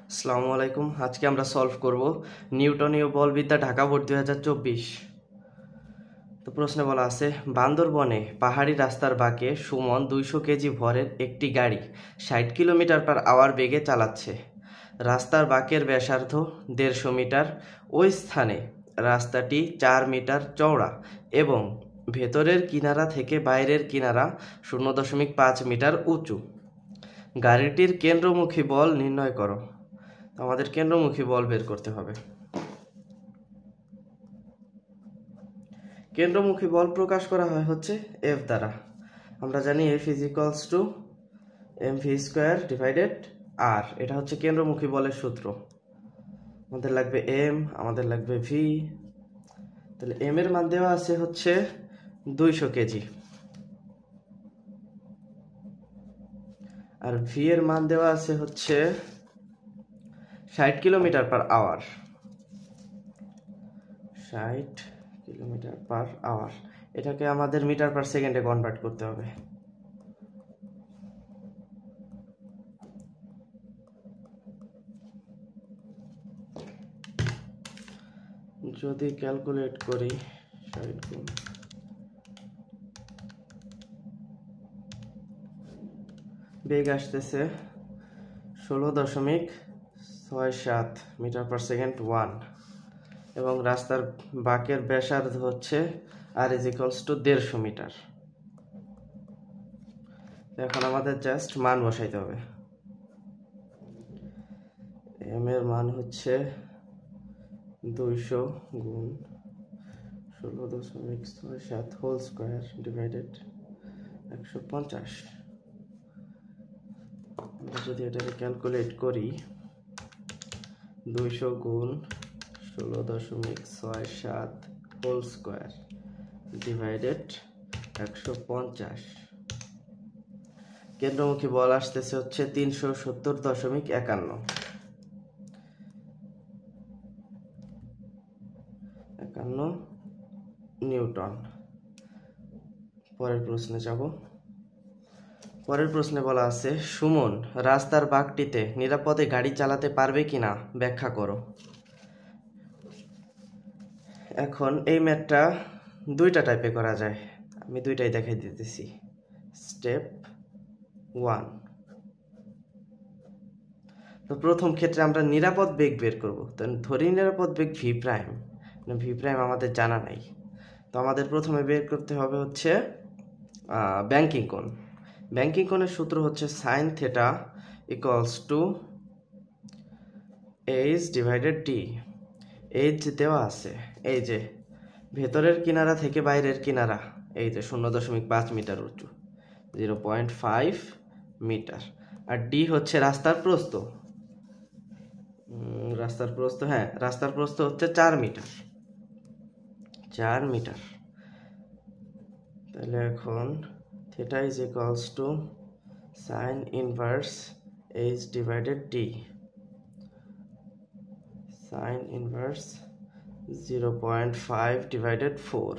আসসালামু আলাইকুম। আজকে আমরা সলভ করব নিউটনীয় বলবিদ্যা ঢাকা বোর্ড 2024। তো প্রশ্নে বলা আছে, বান্দরবনে পাহাড়ি রাস্তার বাঁকে সুমন 200 কেজি ভরের একটি গাড়ি 60 কিলোমিটার/আওয়ার বেগে চালাচ্ছে। রাস্তার বাঁকের ব্যাসার্ধ 150 মিটার। ওই স্থানে রাস্তাটি 4 মিটার চওড়া এবং ভেতরের কিনারা থেকে বাইরের কিনারা 0.5 মিটার উঁচু। গাড়িটির কেন্দ্রমুখী বল নির্ণয় করো। আমাদের কেন্দ্রমুখী বল বের করতে হবে। কেন্দ্রমুখী বল প্রকাশ করা হয় হচ্ছে এফ দ্বারা। আমরা জানি F is equals to mv square divided r. এটা হচ্ছে কেন্দ্রমুখী বলের সূত্র। আমাদের লাগবে এম, আমাদের লাগবে ভি। তাহলে এম এর মান দেওয়া আছে হচ্ছে 200 কেজি আর ভি এর মান দেওয়া আছে হচ্ছে 60 কিলোমিটার/আওয়ার। 60 কিলোমিটার/আওয়ার। এটাকে আমাদের মিটার পার সেকেন্ডে কনভার্ট করতে হবে। যদি ক্যালকুলেট করি 60 গুণ বেগ আসতেছে 16.67 মিটার পার সেকেন্ড 1 এবং রাস্তার বাঁকের ব্যাসার্ধ হচ্ছে আর ইজ ইকুয়ালস টু 150 মিটার। এখন আমাদের জাস্ট মান বসাইতে হবে। এম এর মান হচ্ছে 200 গুণ 16.67 হোল স্কোয়ার ডিভাইডেড 150। আমরা যদি এটাকে ক্যালকুলেট করি 200 গুণ 16.67 হোল স্কোয়ার ডিভাইডেড 150। কেন্দ্রমুখী বল আসতেছে হচ্ছে 370.51 নিউটন। পরের প্রশ্নে যাব। পরের প্রশ্নে বলা আছে, সুমন রাস্তার বাঁকটিতে নিরাপদে গাড়ি চালাতে পারবে কিনা ব্যাখ্যা করো। এখন এই ম্যাথটা দুইটা টাইপে করা যায়, আমি দুইটাই দেখাই দিতেছি। স্টেপ 1। তো প্রথম ক্ষেত্রে আমরা নিরাপদ বেগ বের করব। তো ধরি নিরাপদ বেগ ভি প্রাইম, ভি প্রাইম আমাদের জানা নাই। তো আমাদের প্রথমে বের করতে হবে হচ্ছে ব্যাংকিং কোণ। ব্যাংকিং কোণের সূত্র হচ্ছে sine theta equals to H divided D. H দেওয়া আছে, এই যে ভেতরের কিনারা থেকে বাইরের কিনারা, এই যে 0.5 মিটার উঁচু 0.5 মিটার। আর ডি হচ্ছে রাস্তার প্রস্থ। রাস্তার প্রস্থ হচ্ছে 4 মিটার। 4 মিটার। তাহলে এখন theta is equals two sign inverse H divided D. Sign inverse 0.5 divided 4।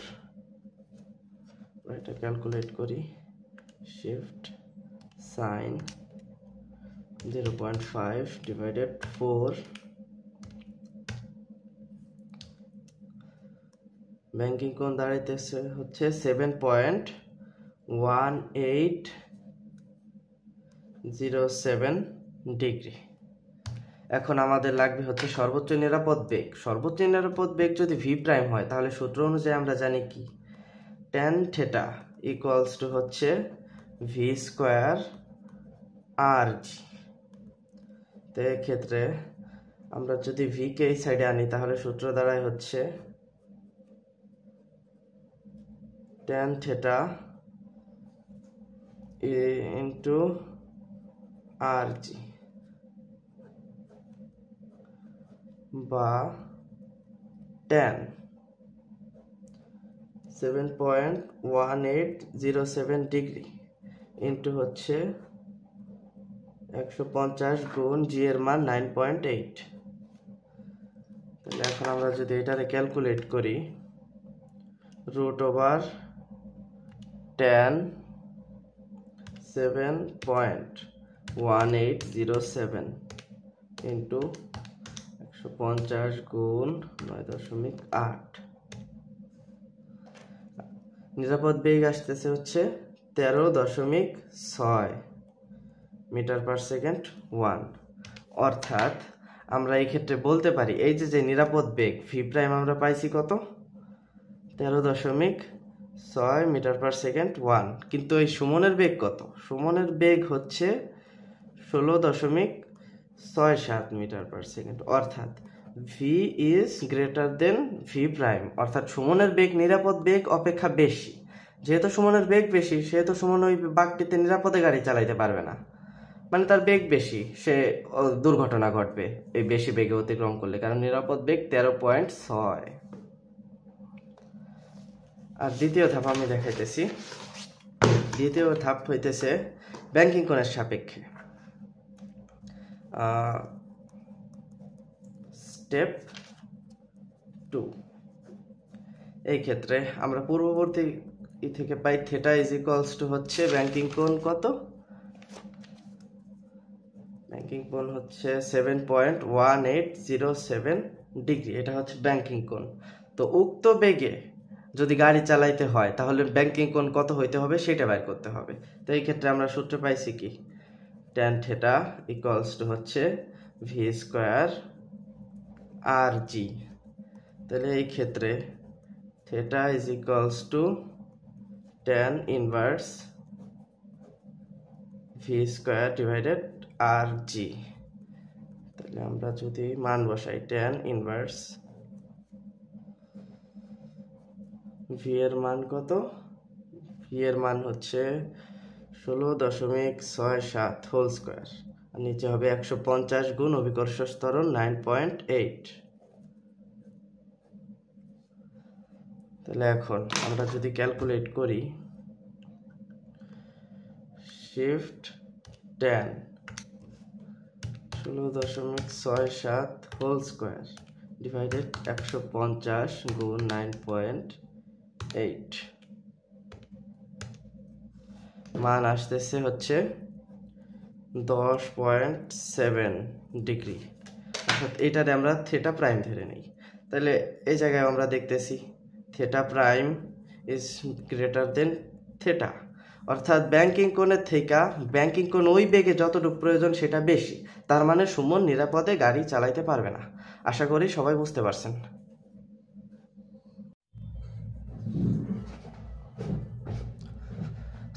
এটা ক্যালকুলেট করি। Shift sign 0.5 divided 4। ব্যাংকিং কোণ দাঁড়াইতেছে হচ্ছে 7.1807 ডিগ্রি। এখন আমাদের লাগবে হচ্ছে সর্বোচ্চ নিরাপদ বেগ। সর্বোচ্চ নিরাপদ বেগ যদি ভি প্রাইম হয় তাহলে সূত্র অনুযায়ী আমরা জানি কি, tan থেটা ইকুয়ালস টু হচ্ছে ভি স্কোয়ার আর জি। তো এক্ষেত্রে আমরা যদি ভি কে এই সাইডে আনি তাহলে সূত্র দ্বারাই হচ্ছে tan থেটা ইন্টু আর জি বা tan 7.1807 ডিগ্রি ইন্টু হচ্ছে 150 গুণ জি এর মান 9.8। তাহলে এখন আমরা যদি এটারে ক্যালকুলেট করি, √tan 7.18 1807 ইন্টু 150 গুণ 9.8। নিরাপদ বেগ আসতেছে হচ্ছে 13.6 মিটার পার সেকেন্ড 1। অর্থাৎ আমরা এই ক্ষেত্রে বলতে পারি এই যে নিরাপদ বেগ ভি প্রাইম আমরা পাইছি কত, 13.6 মিটার পার সেকেন্ড 1। কিন্তু এই সুমনের বেগ কত, সুমনের বেগ হচ্ছে 16.67 মিটার পার সেকেন্ড। অর্থাৎ V is greater than V prime, অর্থাৎ সুমনের বেগ নিরাপদ বেগ অপেক্ষা বেশি। যেহেতু সুমনের বেগ বেশি সেহেতু সুমন ওই বাঁকটিতে নিরাপদে গাড়ি চালাইতে পারবে না, মানে তার বেগ বেশি, সে দুর্ঘটনা ঘটবে এই বেশি বেগে অতিক্রম করলে, কারণ নিরাপদ বেগ 13.6। আর দ্বিতীয় ধাপ আমি দেখাইতেছি। দ্বিতীয় ধাপ হইতেছে ব্যাংকিং কোণের সাপেক্ষে। স্টেপ 2। এই ক্ষেত্রে আমরা পূর্ববর্তী থেকে পাই থিটা ইজ ইকুয়ালস টু হচ্ছে ব্যাংকিং কোণ কত, ব্যাংকিং কোণ হচ্ছে 7.1807 ডিগ্রি, এটা হচ্ছে ব্যাংকিং কোণ। তো উক্ত বেগে যদি গাড়ি চালাইতে হয় তাহলে ব্যাংকিং কোণ কত হইতে হবে সেটা বের করতে হবে। তো এই ক্ষেত্রে আমরা সূত্র পাইছি কি, tan থিটা ইকুয়ালস টু হচ্ছে ভি স্কোয়ার আর জি। তাহলে এই ক্ষেত্রে theta is equals to tan inverse v square divided r g. তাহলে আমরা যদি মান বসাই tan ইনভার্স ভি এর মান কত, ভি এর মান হচ্ছে 16.67 হোল স্কোয়ার, আর নিচে হবে 150 গুণ অভিকর্ষ ত্বরণ 9.8। তাহলে এখন আমরা যদি ক্যালকুলেট করি, shift tan 16.67 whole square divided 150 গুণ 9.8, মান আসতেছে হচ্ছে 10.7 ডিগ্রি। অর্থাৎ এটাতে আমরা থিটা প্রাইম ধরে নিই। তাহলে এই জায়গায় আমরা দেখতেছি theta prime is greater than theta, অর্থাৎ ব্যাংকিং কোণের থেকে ব্যাংকিং কোণ ওই বেগে যতটুকু প্রয়োজন সেটা বেশি, তার মানে সুমন নিরাপদে গাড়ি চালাইতে পারবে না। আশা করি সবাই বুঝতে পারছেন।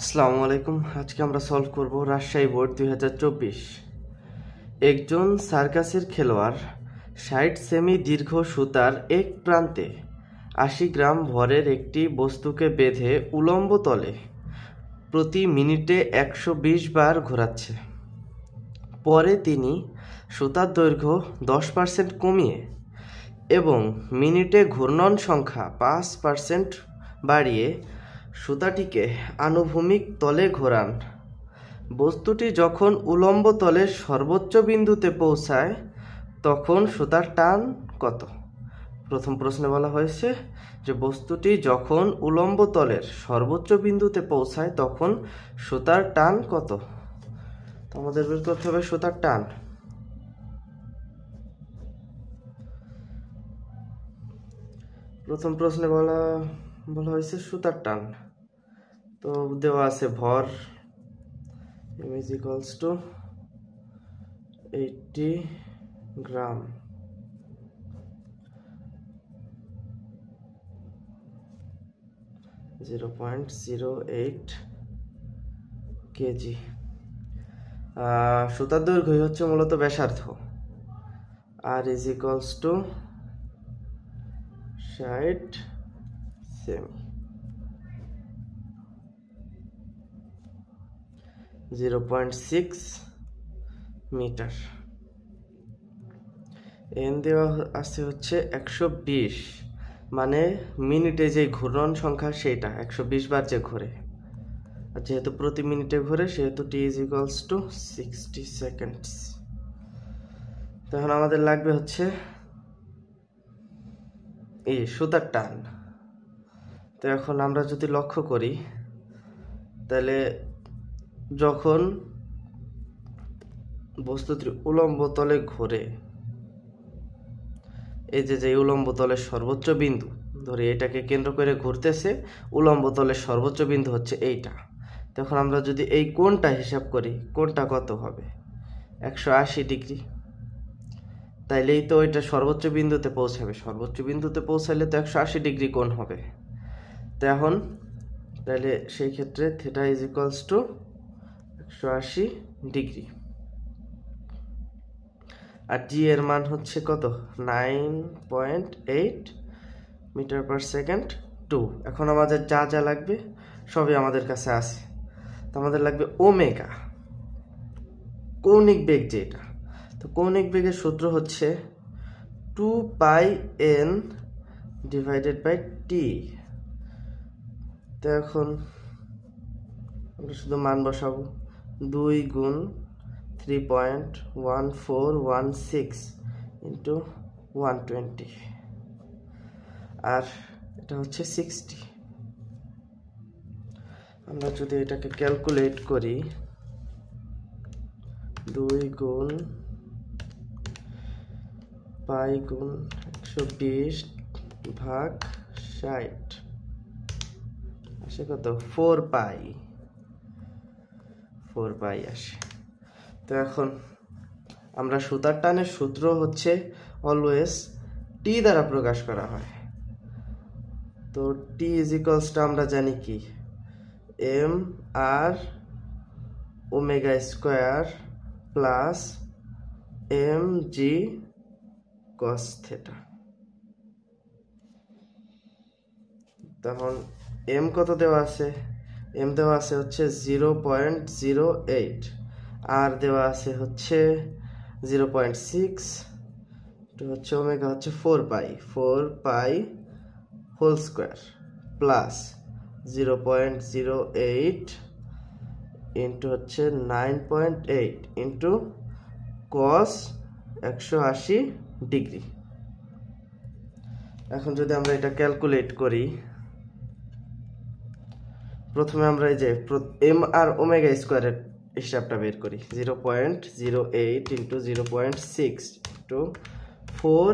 আসসালামু আলাইকুম। আজকে আমরা সলভ করব রাজশাহী বোর্ড 2024। একজন সার্কাসের খেলোয়াড় 60 সেমি দীর্ঘ সুতার এক প্রান্তে 80 গ্রাম ভরের একটি বস্তুকে বেঁধে উলম্ব তলে প্রতি মিনিটে 120 বার ঘোরাচ্ছে। পরে তিনি সুতার দৈর্ঘ্য 10% কমিয়ে এবং মিনিটে ঘূর্ণন সংখ্যা 5% বাড়িয়ে সুতাটিকে আনুভূমিক তলে ঘোরান। বস্তুটি যখন উলম্ব তলের সর্বোচ্চ বিন্দুতে পৌঁছায় তখন সুতার টান কত? প্রথম প্রশ্নে বলা হয়েছে যে বস্তুটি যখন উলম্ব তলের সর্বোচ্চ বিন্দুতে পৌঁছায় তখন সুতার টান কত? তো আমাদের বের করতে হবে সুতার টান। প্রথম প্রশ্নে বলা হয়েছে সুতার টান, তো দেওয়া আছে ভর m is equals to 80 gram, (0.08 KG. সুতার দৈর্ঘ্য হচ্ছে মূলত ব্যাসার্ধ, r is equals to 60 সেমি, 0.6 মিটার। এন দেওয়া আছে হচ্ছে 120, মানে মিনিটে যে ঘূর্ণন সংখ্যা সেটা 120 বার যে ঘোরে, আর যেহেতু প্রতি মিনিটে ঘোরে সেহেতু টি ইজ ইকুয়ালস টু 60 সেকেন্ডস। তখন আমাদের লাগবে হচ্ছে এই সুতার টান। তো এখন আমরা যদি লক্ষ্য করি তাহলে যখন বস্তুটি উলম্ব তলে ঘোরে, এই যে উলম্ব তলের সর্বোচ্চ বিন্দু, ধরে এটাকে কেন্দ্র করে ঘুরতেছে, উলম্ব তলের সর্বোচ্চ বিন্দু হচ্ছে এইটা। তখন আমরা যদি এই কোণটা হিসাব করি, কোণটা কত হবে? 180 ডিগ্রি। তাইলেই তো এটা সর্বোচ্চ বিন্দুতে পৌঁছাবে, সর্বোচ্চ বিন্দুতে পৌঁছালে তো 180 ডিগ্রি কোণ হবে। তো এখন তাহলে সেই ক্ষেত্রে theta is equals to 180 degree. আর জি এর মান হচ্ছে কত? 9.8 মিটার পার সেকেন্ড 2। এখন আমাদের যা যা লাগবে সবই আমাদের কাছে আছে। তো আমাদের লাগবে ওমেগা, কৌণিক বেগ যেটা। তো কৌণিক বেগের সূত্র হচ্ছে 2πn ডিভাইডেড বাই টি। তো এখন আমরা শুধু মান বসাবো, 2 গুণ 3.1416 ইন্টু 120, আর এটা হচ্ছে 60। আমরা যদি এটাকে ক্যালকুলেট করি, 2 গুণ পাই গুণ 120 ভাগ 60 আসে কত? 4 পাই আসে। তো এখন আমরা সুতার টানের সূত্র হচ্ছে অলওয়েজ টি দ্বারা প্রকাশ করা হয়। তো টি ইজ ইকুয়ালস টু আমরা জানি কি, এম আর omega square plus m g cos theta. তখন এম কত দেওয়া আছে? এম দেওয়া আছে হচ্ছে 0.08, আর দেওয়া আছে হচ্ছে 0.6, তো হচ্ছে ওমেগা হচ্ছে 4 pi whole square plus 0.08 into হচ্ছে 9.8 ইন্টু কস 180 ডিগ্রি। এখন যদি আমরা এটা ক্যালকুলেট করি, প্রথমে আমরা এই যে এম আর ওমেগা স্কোয়ারের হিসাবটা বের করি, 0.08 into 0.6 into 4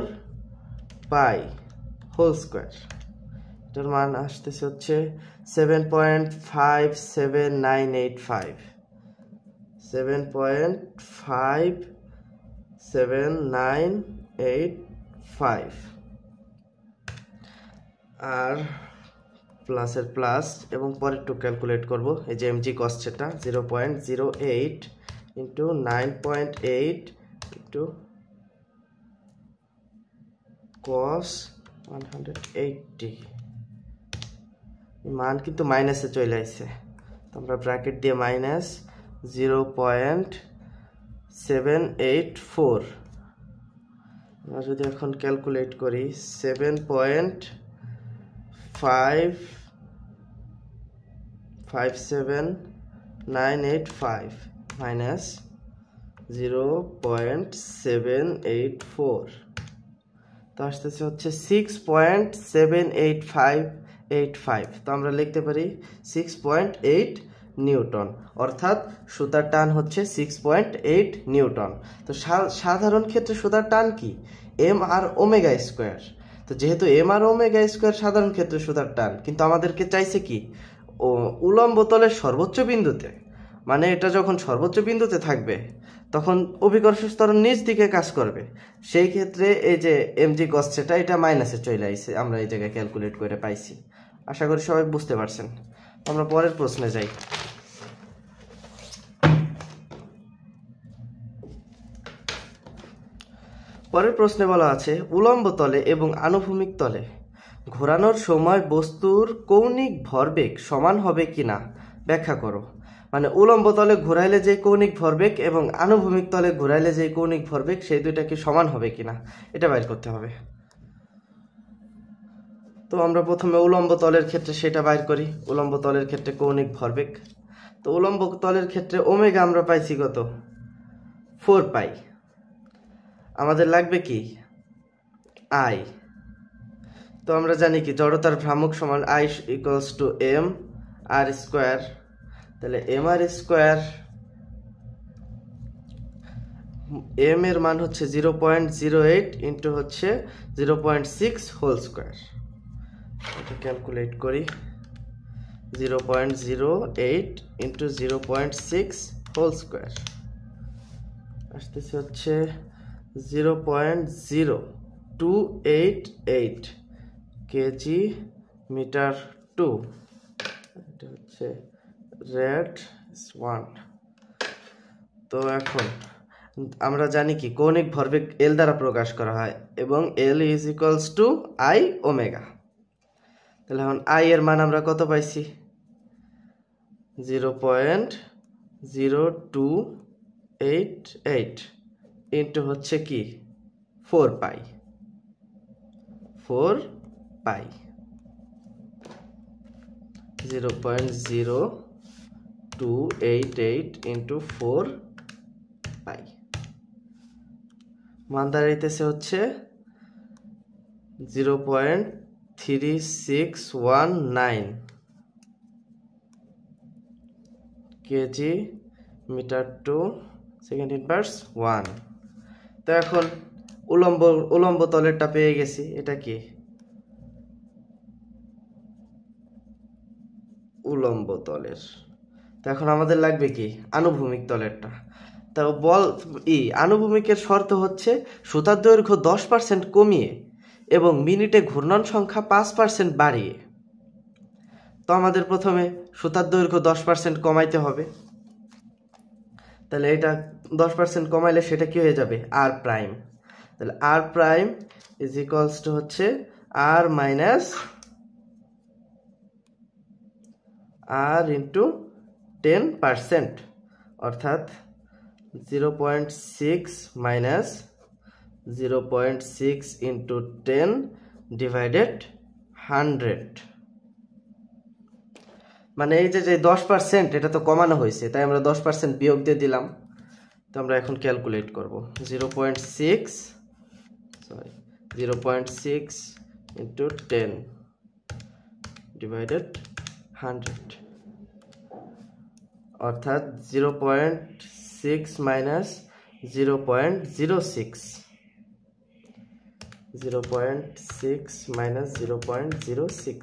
pi whole square, এটার মান আসতেছে হচ্ছে 7.5785, 7.5785, আর প্লাসের প্লাস এবং পরের টু ক্যালকুলেট করব, এই যে এমজি কস সেটা 0.08 ইন্টু 9.8 ইন্টু কস 180, মান কিন্তু মাইনাসে চলে আসছে। তো আমরা ব্র্যাকেট দিয়ে মাইনাস 0.784, আমরা যদি এখন ক্যালকুলেট করি 7.57985 মাইনাস 0.784, তো আসতেছে হচ্ছে 6.78585। তো আমরা লিখতে পারি 6.8 নিউটন, অর্থাৎ সুতার টান হচ্ছে 6.8 নিউটন। তো সাধারণ ক্ষেত্রে সুতার টান কি? এম আর ওমেগা স্কোয়ার। তো যেহেতু এম আর ওমেগা স্কোয়ার সাধারণ ক্ষেত্রে সুতার টান, কিন্তু আমাদেরকে চাইছে কি উলম্ব তলের সর্বোচ্চ বিন্দুতে, মানে এটা যখন সর্বোচ্চ বিন্দুতে থাকবে তখন অভিকর্ষ ত্বরণ নিচ দিকে কাজ করবে। সেই ক্ষেত্রে এই যে এমজি কস সেটা এটা মাইনাসে চলে আইছে, আমরা এই জায়গায় ক্যালকুলেট করে পাইছি। আশা করি সবাই বুঝতে পারছেন। আমরা পরের প্রশ্নে যাই। পরের প্রশ্নে বলা আছে উলম্ব তলে এবং আনুভূমিক তলে ঘোরানোর সময় বস্তুর কৌণিক ভরবেগ সমান হবে কিনা ব্যাখ্যা করো। মানে উলম্ব তলে ঘোরাইলে যে কৌণিক ভরবেগ এবং আনুভূমিক তলে ঘোরাইলে যে কৌণিক ভরবেগ সেই দুইটা কি সমান হবে কিনা এটা বাইর করতে হবে। তো আমরা প্রথমে উলম্ব তলের ক্ষেত্রে সেটা বাইর করি। উলম্ব তলের ক্ষেত্রে কৌণিক ভরবেগ, তো উলম্ব তলের ক্ষেত্রে ওমেগা আমরা পাইছি কত? 4 পাই। আমাদের লাগবে কি? আই। তো আমরা জানি কি জড়তার ভ্রামক সমান I equals to M R square. তাহলে এম আর স্কোয়ার এম এর মান হচ্ছে 0.08 ইন্টু হচ্ছে 0.6 হোল স্কোয়ার। এটা ক্যালকুলেট করি, 0.08 ইন্টু 0.6 হোল স্কোয়ার আসতেছে হচ্ছে 0.0288 কেজি মিটার 2। এটা হচ্ছে রেড 1। তো এখন আমরা জানি কি কৌণিক ভরবেগ এল দ্বারা প্রকাশ করা হয় এবং এল is equals to I omega. তাহলে এখন আই এর মান আমরা কত পাইছি, 0.0288 ইন্টু হচ্ছে কি 4 পাই 0.0288 ইন্টু 4 পাই মান দাঁড়াইতেছে হচ্ছে 0.3619 কেজি মিটার 2 সেকেন্ড ইনভার্স 1। তো এখন উলম্ব তলেরটা পেয়ে গেছি, এটা কি উলম্ব তলের। তো এখন আমাদের লাগবে কি আনুভূমিক তলেরটা। তো আনুভূমিকের শর্ত হচ্ছে সুতার দৈর্ঘ্য 10% কমিয়ে এবং মিনিটে ঘূর্ণন সংখ্যা 5% বাড়িয়ে। তো আমাদের প্রথমে সুতার দৈর্ঘ্য 10% কমাইতে হবে। তাহলে এটা 10% কমাইলে সেটা কি হয়ে যাবে আর প্রাইম। তাহলে আর প্রাইম ইজ ইকুয়ালস টু হচ্ছে আর মাইনাস আর ইন্টু 10%, অর্থাৎ 0.6 মাইনাস 0.6 ইন্টু 10 ডিভাইডেড 100। মানে এই যে 10% এটা তো কমানো হয়েছে, তাই আমরা 10% বিয়োগ দিয়ে দিলাম। তো আমরা এখন ক্যালকুলেট করব 0.6 ইন্টু 10 ডিভাইডেড 100, অর্থাৎ 0.6 মাইনাস 0.06 মাইনাস 0.06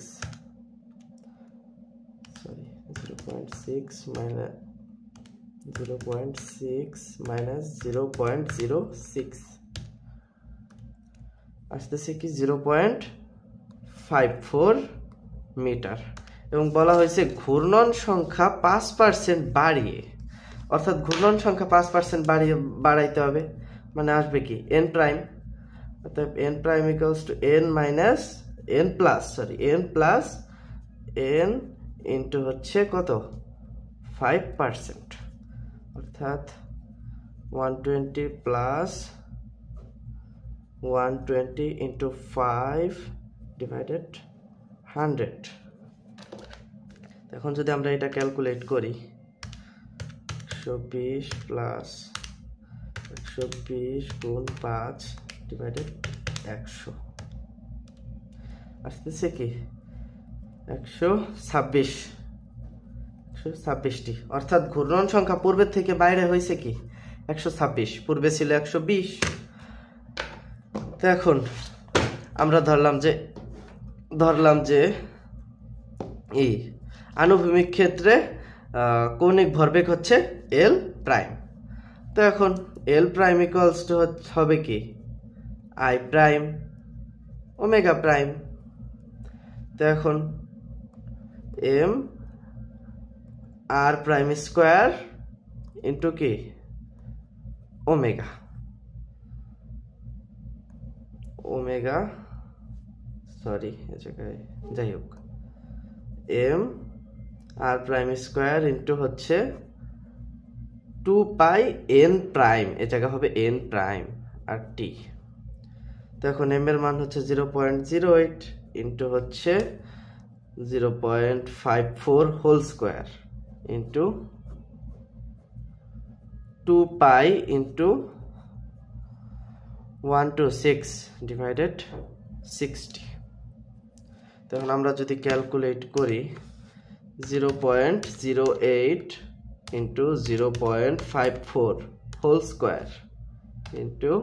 আসতেছে কি 0.54 মিটার। এবং বলা হয়েছে ঘূর্ণন সংখ্যা 5% বাড়িয়ে, অর্থাৎ ঘূর্ণন সংখ্যা 5% বাড়াইতে হবে। মানে আসবে কি এন প্রাইম, অর্থাৎ N prime equals to N plus N into হচ্ছে কত 5%, অর্থাৎ 120 প্লাস 120 ইন্টু 5 ডিভাইডেড 100। এখন যদি আমরা এটা ক্যালকুলেট করি 120 প্লাস 120 গুণ 5 ডিভাইডেড 100 আসতেছে কি 126টি, অর্থাৎ ঘূর্ণন সংখ্যা পূর্বের থেকে বাইরে হয়েছে কি 126, পূর্বে ছিল 120। তো এখন আমরা ধরলাম যে এই আনুভূমিক ক্ষেত্রে কৌণিক ভরবেগ হচ্ছে এল প্রাইম। তো এখন এল প্রাইম ইকুয়ালস টু হবে কি আই প্রাইম ওমেগা প্রাইম। তো এখন M R prime square into কি ওমেগা যাই হোক M R prime square into হচ্ছে 2 পাই এন প্রাইম, এ জায়গা হবে এন প্রাইম আর টি। তো এখন এম এর মান হচ্ছে 0.08 ইন্টু হচ্ছে 0.54 whole square into 2 pi into 126 divided 60। তখন আমরা যদি ক্যালকুলেট করি 0.08 into 0.54 whole square into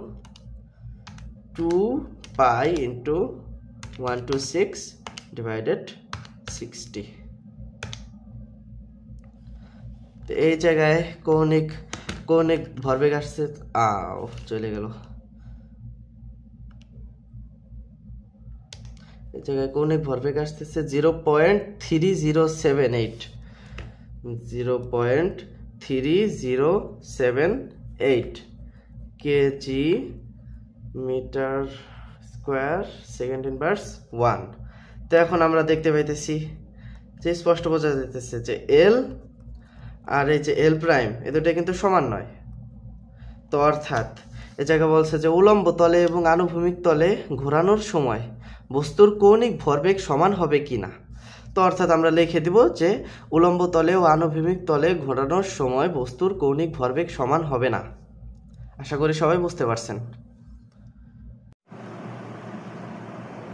2 pi into 126 divided 60। তো এই জায়গায় কৌণিক ভরবেগ আসছে, চলে গেল। এই জায়গায় কৌণিক ভরবেগ আসতেছে 0.3078 0.3078 kg metre square second inverse 1। তো এখন আমরা দেখতে পাইতেছি যে স্পষ্ট বোঝা যাইতেছে যে এল আর এই যে এল প্রাইম এ দুটো কিন্তু সমান নয়। তো অর্থাৎ এ জায়গায় বলছে যে উলম্ব তলে এবং আনুভূমিক তলে ঘোরানোর সময় বস্তুর কৌণিক ভরবেগ সমান হবে কিনা। তো অর্থাৎ আমরা লিখে দিব যে উলম্ব তলে ও আনুভূমিক তলে ঘোরানোর সময় বস্তুর কৌণিক ভরবেগ সমান হবে না। আশা করি সবাই বুঝতে পারছেন।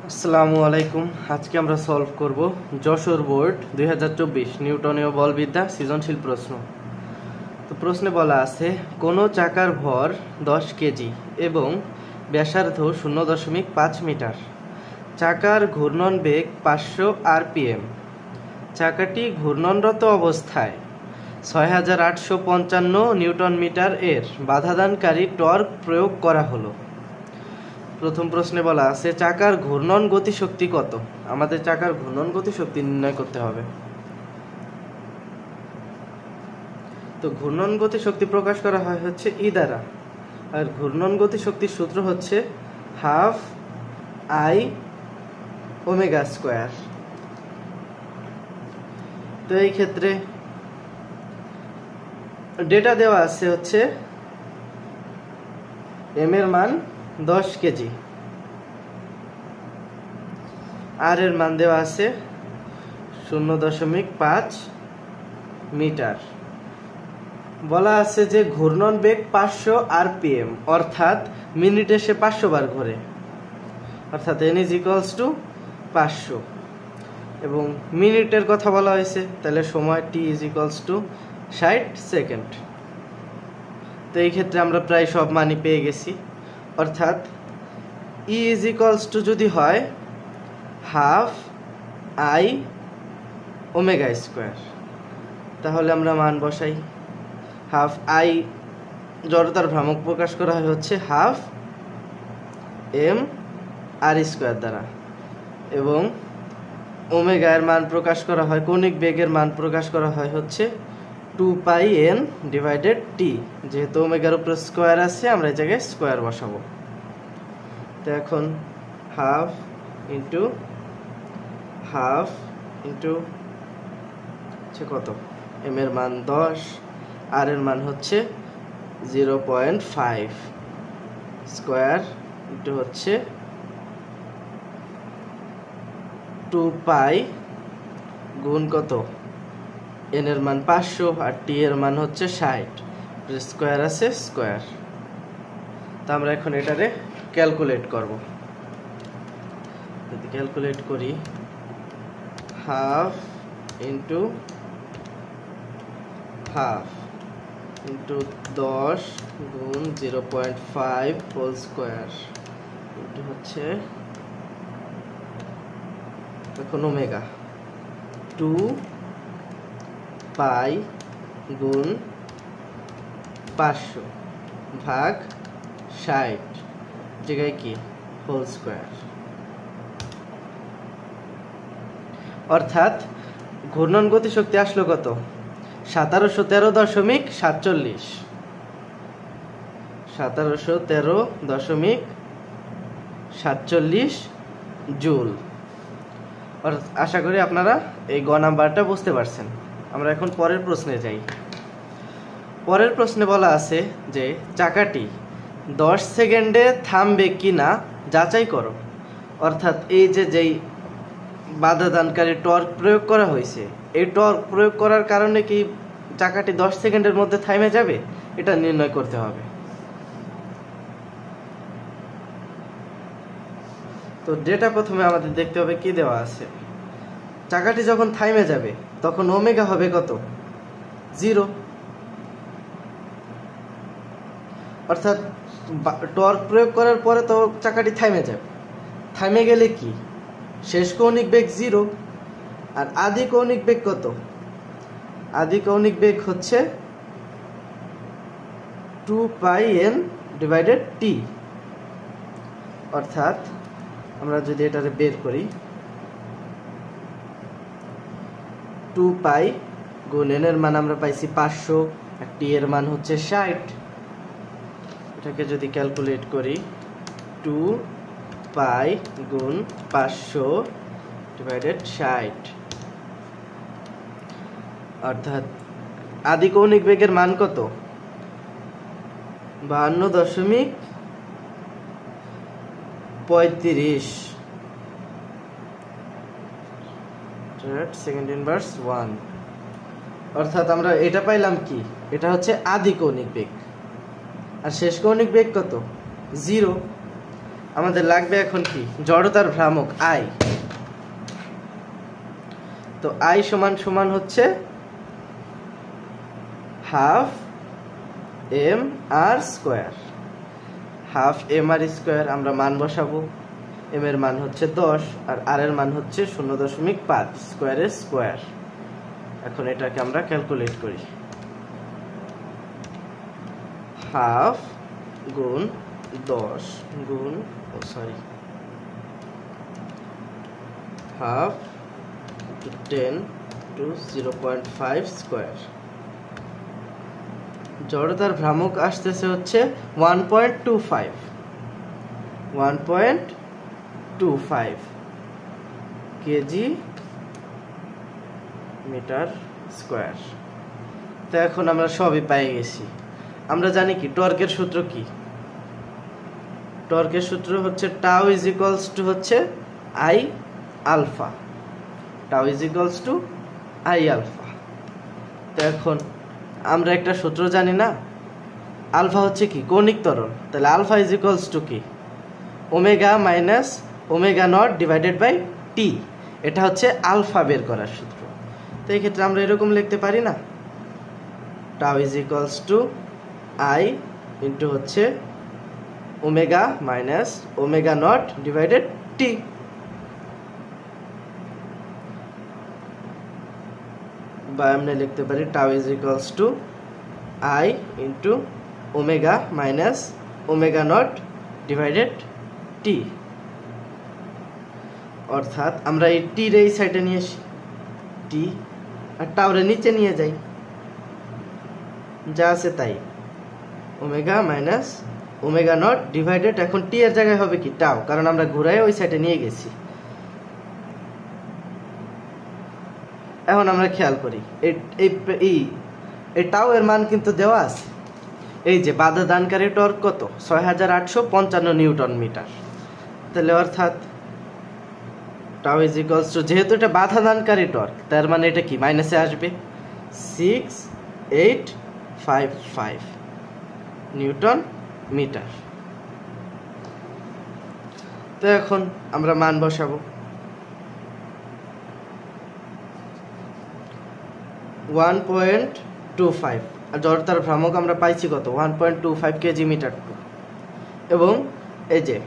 আসসালামু আলাইকুম। আজকে আমরা সলভ করব যশোর বোর্ড 2024 নিউটনীয় বলবিদ্যা সৃজনশীল প্রশ্ন। তো প্রশ্নে বলা আছে কোনো চাকার ভর 10 কেজি এবং ব্যাসার্ধ 0.5 মিটার, চাকার ঘূর্ণন বেগ 500 rpm, চাকাটি ঘূর্ণনরত অবস্থায় 6855 নিউটন মিটার এর বাধাদানকারী টর্ক প্রয়োগ করা হলো। প্রথম প্রশ্নে বলা আছে চাকার ঘূর্ণন গতিশক্তি কত। আমাদের চাকার ঘূর্ণন গতিশক্তি নির্ণয় করতে হবে। তো ঘূর্ণন গতিশক্তি প্রকাশ করা হয় হচ্ছে ই দ্বারা, আর ঘূর্ণন গতিশক্তির সূত্র হচ্ছে হাফ আই ওমেগা স্কোয়ার। তো এই ক্ষেত্রে ডেটা দেওয়া আছে হচ্ছে এম এর মান 10 কেজি, আর এর মান দেওয়া আছে 0.5 মিটার। বলা আছে যে ঘূর্ণন বেগ 500 rpm, অর্থাৎ মিনিটে সে 500 বার ঘোরে, অর্থাৎ n = 500 এবং মিনিটের কথা বলা হয়েছে, তাহলে সময় t = 60 সেকেন্ড। তো এই ক্ষেত্রে আমরা প্রায় সব মানই পেয়ে গেছি, অর্থাৎ E = যদি হয় হাফ আই ওমেগা স্কোয়ার, তাহলে আমরা মান বসাই। হাফ আই জড়তার ভ্রামক প্রকাশ করা হয় হচ্ছে হাফ এম আর স্কোয়ার দ্বারা, এবং ওমেগা এর মান প্রকাশ করা হয়, কৌণিক বেগের মান প্রকাশ করা হয় হচ্ছে 2 পাই n ডিভাইডেড টি। যেহেতু ওমেগার উপরে স্কোয়ার আছে আমরা এই জায়গায় স্কোয়ার বসাবো। তো এখন হাফ ইন্টু হচ্ছে কত, এম এর মান 10, আর এর মান হচ্ছে 0.5 স্কোয়ার ইন্টু হচ্ছে 2 পাই গুণ কত, এন এর মান 500 আর টি এর মান হচ্ছে 60, স্কোয়ার আছে স্কোয়ার। তো আমরা এখন এটারে ক্যালকুলেট করব। যদি ক্যালকুলেট করি হাফ ইন্টু 10 গুণ 0.5 হোল স্কোয়ার ইন্টু হচ্ছে এখন ওমেগা 2 পাই গুণ 500 ভাগ 60 জায়গায় কি হোল স্কোয়ার। অর্থাৎ ঘূর্ণন গতিশক্তি আসলো কত, 1713.47 জুল। আশা করি আপনারা এই গ নাম্বারটা বুঝতে পারছেন। আমরা এখন পরের প্রশ্নে যাই। পরের প্রশ্নে বলা আছে যে চাকাটি 10 সেকেন্ডে থামবে কিনা যাচাই করো। অর্থাৎ এই যেই বাধাদানকারী টর্ক প্রয়োগ করা হয়েছে, এই টর্ক প্রয়োগ করার কারণে কি চাকাটি 10 সেকেন্ডের মধ্যে থামে যাবে, এটা নির্ণয় করতে হবে। তো ডেটা প্রথমে আমাদের দেখতে হবে কি দেওয়া আছে। চাকাটি যখন থামে যাবে তখন ওমেগা হবে কত, 0। অর্থাৎ টর্ক প্রয়োগ করার পরে তো চাকাটি থামে যাবে। থামে গেলে কি, শেষ কৌণিক বেগ 0, আর আদি কৌণিক বেগ কত? আদি কৌণিক বেগ হচ্ছে 2πn/t। অর্থাৎ আমরা যদি এটারে বের করি, 2π গুণ n এর মান আমরা পাইছি 500, আর t এর মান হচ্ছে 60। এটাকে যদি ক্যালকুলেট করি, 2π গুণ 500/60, অর্থাৎ আদি কৌণিক বেগের মান কত? 52.35 সেকেন্ড ইনভার্স 1। অর্থাৎ আমরা এটা পাইলাম কি, এটা হচ্ছে আদি কৌণিক বেগ, আর শেষ কৌণিক বেগ কত? 0। আমাদের লাগবে এখন কি, জড়তার ভ্রামক I। তো I সমান সমান হচ্ছে half mr square. Half mr square আমরা মান বসাবো, m এর মান হচ্ছে 10 আর r এর মান হচ্ছে 0.5, স্কোয়ারের স্কোয়ার। এখন এটাকে আমরা ক্যালকুলেট করি, হাফ গুণ 10 গুণ হাফ 10 to 0.5 স্কোয়ার। জড়তার ভ্রামক আসতেছে হচ্ছে 1.25 কেজি মিটার স্কোয়ার। তো এখন আমরা সবই পেয়ে গেছি। আমরা জানি কি টর্কের সূত্র কি? টর্কের সূত্র হচ্ছে টাউ ইজ ইকুয়ালস টু হচ্ছে I alpha. Tau is equals to I alpha. তো এখন আমরা একটা সূত্র জানি না, আলফা হচ্ছে কি, কৌণিক ত্বরণ। তাহলে আলফা ইজ ইকুয়ালস টু কি, omega minus omega not divided by t. এটা হচ্ছে আলফা বের করার সূত্র। তো এই ক্ষেত্রে আমরা এরকম লিখতে পারি না, tau is equals to I into হচ্ছে omega minus omega not divided t. বা আমরা লিখতে পারি tau is equals to I into omega minus omega not divided t. অর্থাৎ আমরা এই টির এই সাইডে নিয়ে আসি, টি আর টাউরে নিচে নিয়ে যাই, যা আছে তাই, omega minus omega not divided, এখন টি এর জায়গায় হবে কি টাউ, কারণ আমরা ঘুরাই ওই সাইডে নিয়ে গেছি। এখন আমরা খেয়াল করি এই টাউ এর মান কিন্তু দেওয়া আছে। এই যে বাধা দানকারী টর্ক কত, 6855 নিউটন মিটার। তাহলে অর্থাৎ টাউ ইজ ইকুয়ালস টু, যেহেতু এটা বাধা দানকারী টর্ক, তার মানে এটা কি মাইনাসে আসবে, 6855 নিউটন মিটার। তো এখন আমরা মান বসাবো, 1.25, আর জড়তার ভ্রামক আমরা পাইছি কত, 1.25 কেজি মিটার টু। এবং এই যে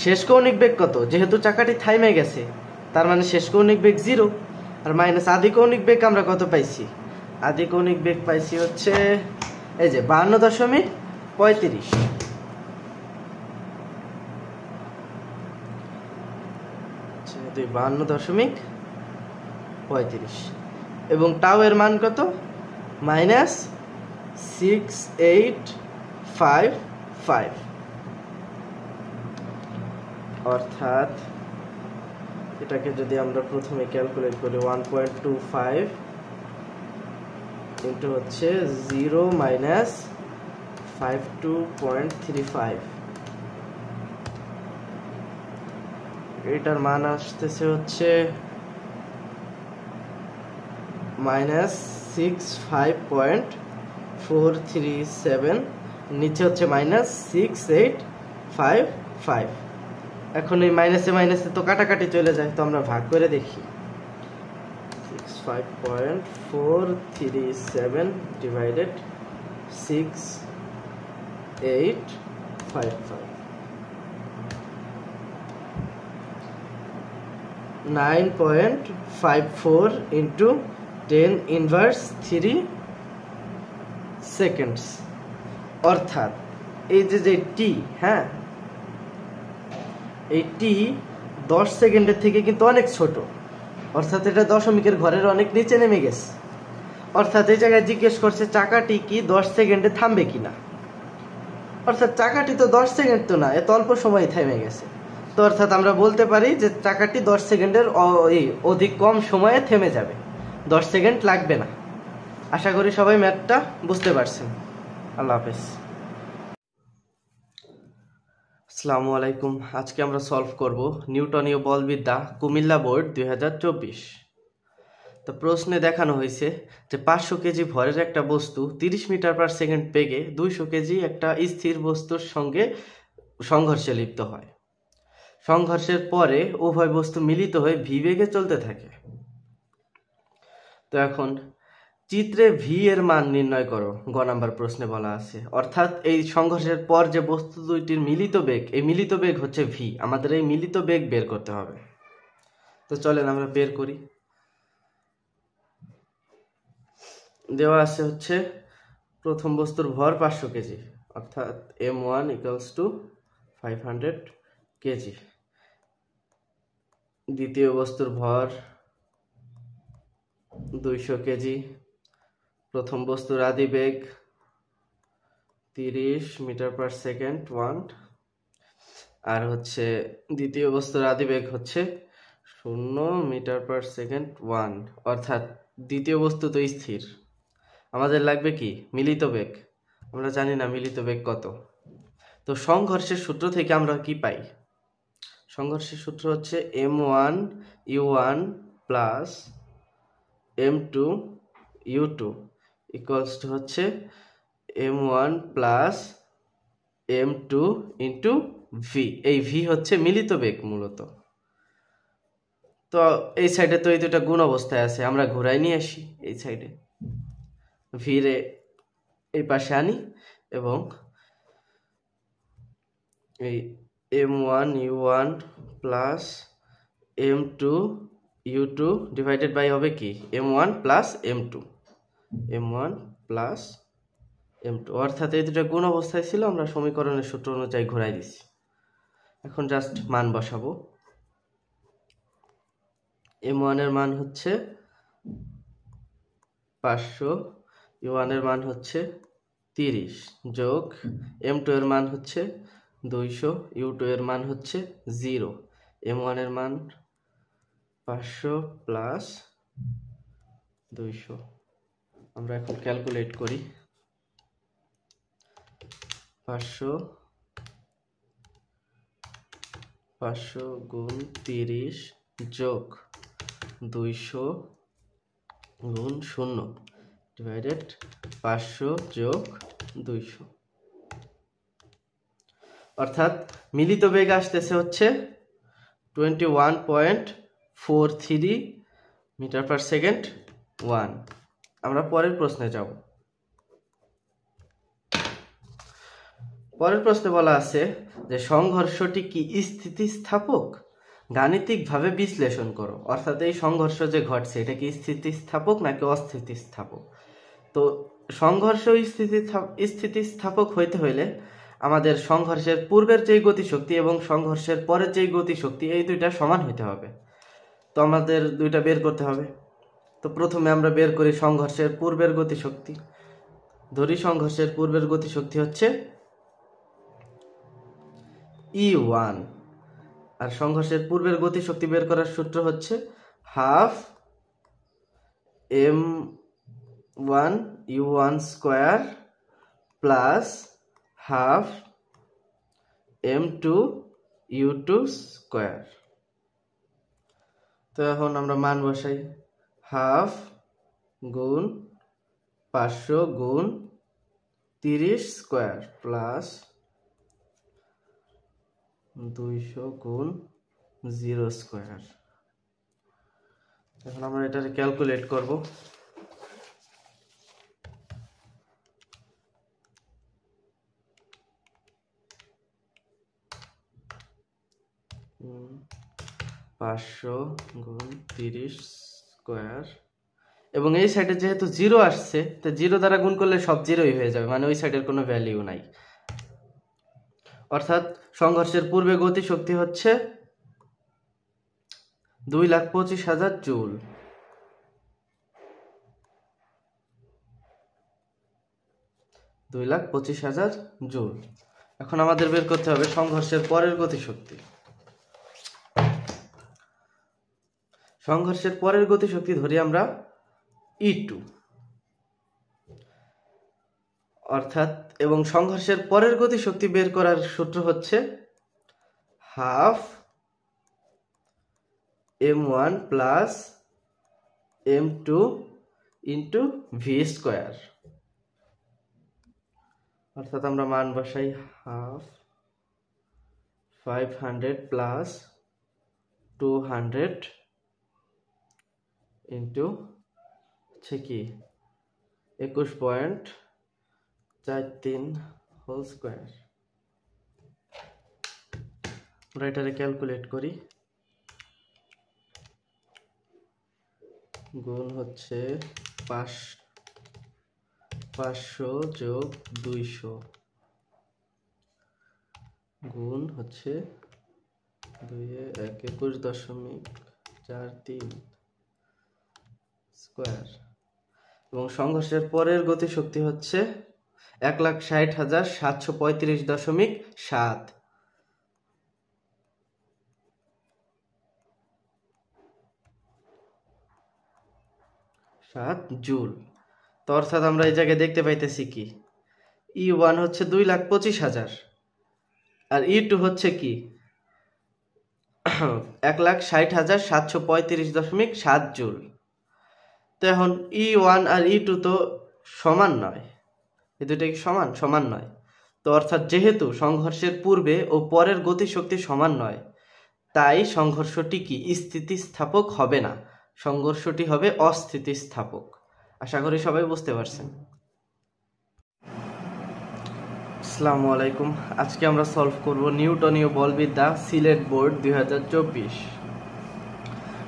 শেষ কৌণিক বেগ কত, যেহেতু চাকাটি থাইমে গেছে, তার মানে শেষ কৌণিক বেগ 0, আর মাইনাস আদি কৌণিক বেগ আমরা কত পাইছি, আদি কৌণিক বেগ পাইছি হচ্ছে এই যে 52.35। 52.35 এবং টাউ এর মান কত, -6855। অর্থাৎ এটাকে যদি আমরা প্রথমে ক্যালকুলেট করি, 1.25 ইন্টু হচ্ছে 0 মাইনাস 52.35, এটার মান আসতেছে হচ্ছে -65.437, নিচে হচ্ছে -6855। এখন এই মাইনাসে মাইনাসে তো কাটাকাটি চলে যায়, তো আমরা ভাগ করে দেখি, 65.437 ডিভাইডেড 6 9.855 9.54 into 10 inverse 3 seconds। অর্থাৎ এই যে টি, হ্যাঁ, এই টি 10 সেকেন্ডের থেকে কিন্তু অনেক ছোট, অর্থাৎ এটা দশমিকের ঘরের অনেক নিচে নেমে গেছে। অর্থাৎ এই জায়গায় জিজ্ঞেস করছে চাকাটি কি 10 সেকেন্ডে থামবে কিনা। অর্থাৎ চাকাটি তো 10 সেকেন্ড তো না, এত অল্প সময় থেমে গেছে। তো অর্থাৎ আমরা বলতে পারি যে চাকাটি 10 সেকেন্ডের অধিক কম সময়ে থেমে যাবে, 10 সেকেন্ড লাগবে না। আশা করি সবাই ম্যাথটা বুঝতে পারছেন। আল্লাহ হাফেজ। আসসালামু আলাইকুম। আজকে আমরা সলভ করব নিউটনীয় বলবিদ্যা কুমিল্লা বোর্ড 2024। তো প্রশ্নে দেখানো হয়েছে যে 500 কেজি ভরের একটা বস্তু 30 মিটার পার সেকেন্ড বেগে 200 কেজি একটা স্থির বস্তুর সঙ্গে সংঘর্ষে লিপ্ত হয়। সংঘর্ষের পরে উভয় বস্তু মিলিত হয়ে ভি বেগে চলতে থাকে। তো এখন চিত্রে ভি এর মান নির্ণয় করো, গ নাম্বার প্রশ্নে বলা আছে। অর্থাৎ এই সংঘর্ষের পর যে বস্তু দুইটির মিলিত বেগ, এই মিলিত বেগ হচ্ছে ভি। আমাদের এই মিলিত বেগ বের করতে হবে। তো চলেন আমরা বের করি। দেওয়া আছে হচ্ছে প্রথম বস্তুর ভর 500 কেজি, অর্থাৎ m1 = 500 কেজি। দ্বিতীয় বস্তুর ভর 200 কেজি। প্রথম বস্তুর আদি বেগ 30 মিটার পার সেকেন্ড 1, আর হচ্ছে দ্বিতীয় বস্তুর আদি বেগ হচ্ছে 0 মিটার পার সেকেন্ড 1। অর্থাৎ দ্বিতীয় বস্তু তো স্থির, আমাদের লাগবে কি মিলিত বেগ। আমরা জানি না মিলিত বেগ কত। তো সংঘর্ষের সূত্র থেকে আমরা কি পাই? সংঘর্ষের সূত্র হচ্ছে m1 u1 plus m2 u2 equals to হচ্ছে m1 plus m2 into V. এই ভি হচ্ছে মিলিত বেগ মূলত। তো এই সাইডে তো এই দুটা গুণ অবস্থায় আছে, আমরা ঘুরাই নিয়ে আসি এই সাইডে, ভি রে এই পাশে আনি এবং এই m1 u1 plus m2 u2 divided by হবে কি m1 plus m2, m1 plus m2। অর্থাৎ এই দুটো গুণ অবস্থায় ছিল, আমরা সমীকরণের সূত্র অনুযায়ী ঘুরাই দিছি। এখন জাস্ট মান বসাবো। m1 এর মান হচ্ছে 500, u1 এর মান হচ্ছে 30 যোগ m2 এর মান হচ্ছে 200, u2 এর মান হচ্ছে 0। m1 এর মান 500 প্লাস 200। আমরা এখন ক্যালকুলেট করি। 500 গুণ 30 যোগ 200 গুণ 0 ডিভাইডেড 500 যোগ 200। অর্থাৎ মিলিত বেগ আসতেছে হচ্ছে 21.43 মিটার পার সেকেন্ড 1। আমরা পরের প্রশ্নে যাব। পরের প্রশ্নে বলা আছে যে সংঘর্ষটি কি স্থিতিস্থাপক? গাণিতিকভাবে বিশ্লেষণ করো। অর্থাৎ এই সংঘর্ষ যে ঘটছে এটা কি স্থিতিস্থাপক নাকি অস্থিতিস্থাপক? তো সংঘর্ষ স্থিতিস্থাপক হইতে হইলে আমাদের সংঘর্ষের পূর্বের যেই গতিশক্তি এবং সংঘর্ষের পরের যেই গতিশক্তি, এই দুইটা সমান হইতে হবে। তো আমাদের দুইটা বের করতে হবে। তো প্রথমে আমরা বের করি সংঘর্ষের পূর্বের গতিশক্তি। ধরি সংঘর্ষের পূর্বের গতিশক্তি হচ্ছে E1, আর সংঘর্ষের পূর্বের গতিশক্তি বের করার সূত্র হচ্ছে half m1 u1 square plus half m2 u2 square. তো এখন আমরা মান বসাই। হাফ গুণ 500 গুণ 30 স্কয়ার প্লাস 200 গুণ 0 স্কয়ার। এখন আমরা এটাকে ক্যালকুলেট করব। 500 গুণ 30 স্কোয়ার, এবং এই সাইডে যেহেতু জিরো আসছে, তো জিরো দ্বারা গুণ করলে সব জিরোই হয়ে যাবে, মানে ওই সাইডের কোনো ভ্যালিউ নাই। অর্থাৎ সংঘর্ষের পূর্বে গতিশক্তি হচ্ছে 2,25,000 জুল। জুল। এখন আমাদের বের করতে হবে সংঘর্ষের পরের গতিশক্তি। সংঘর্ষের পরের গতিশক্তি ধরি আমরা E2, অর্থাৎ, এবং সংঘর্ষের পরের গতিশক্তি বের করার সূত্র হচ্ছে half m1 plus m2 into V square. অর্থাৎ আমরা মান বসাই হাফ 500 প্লাস 200 ইন্টু হচ্ছে কি 21.43 হোল স্কোয়ার। আমরা এটারে ক্যালকুলেট করি, গুণ হচ্ছে 500 যোগ 200 গুণ হচ্ছে 21.43 স্কোয়ার, এবং সংঘর্ষের পরের গতিশক্তি হচ্ছে 1,35,7 জুল। তো অর্থাৎ আমরা এই জায়গায় দেখতে পাইতেছি কি E1 হচ্ছে 2,25,000 আর E2 হচ্ছে কি 1,60,735.7 জুল। তো এখন E1 আর E2 তো সমান নয়, এই দুটো কি সমান নয়। তো অর্থাৎ যেহেতু সংঘর্ষের পূর্বে ও পরের গতিশক্তি সমান নয়, তাই সংঘর্ষটি কি স্থিতিস্থাপক হবে না, সংঘর্ষটি হবে অস্থিতিস্থাপক। আশা করি সবাই বুঝতে পারছেন। আসসালামু আলাইকুম। আজকে আমরা সলভ করব নিউটনীয় বলবিদ্যা সিলেট বোর্ড 2024।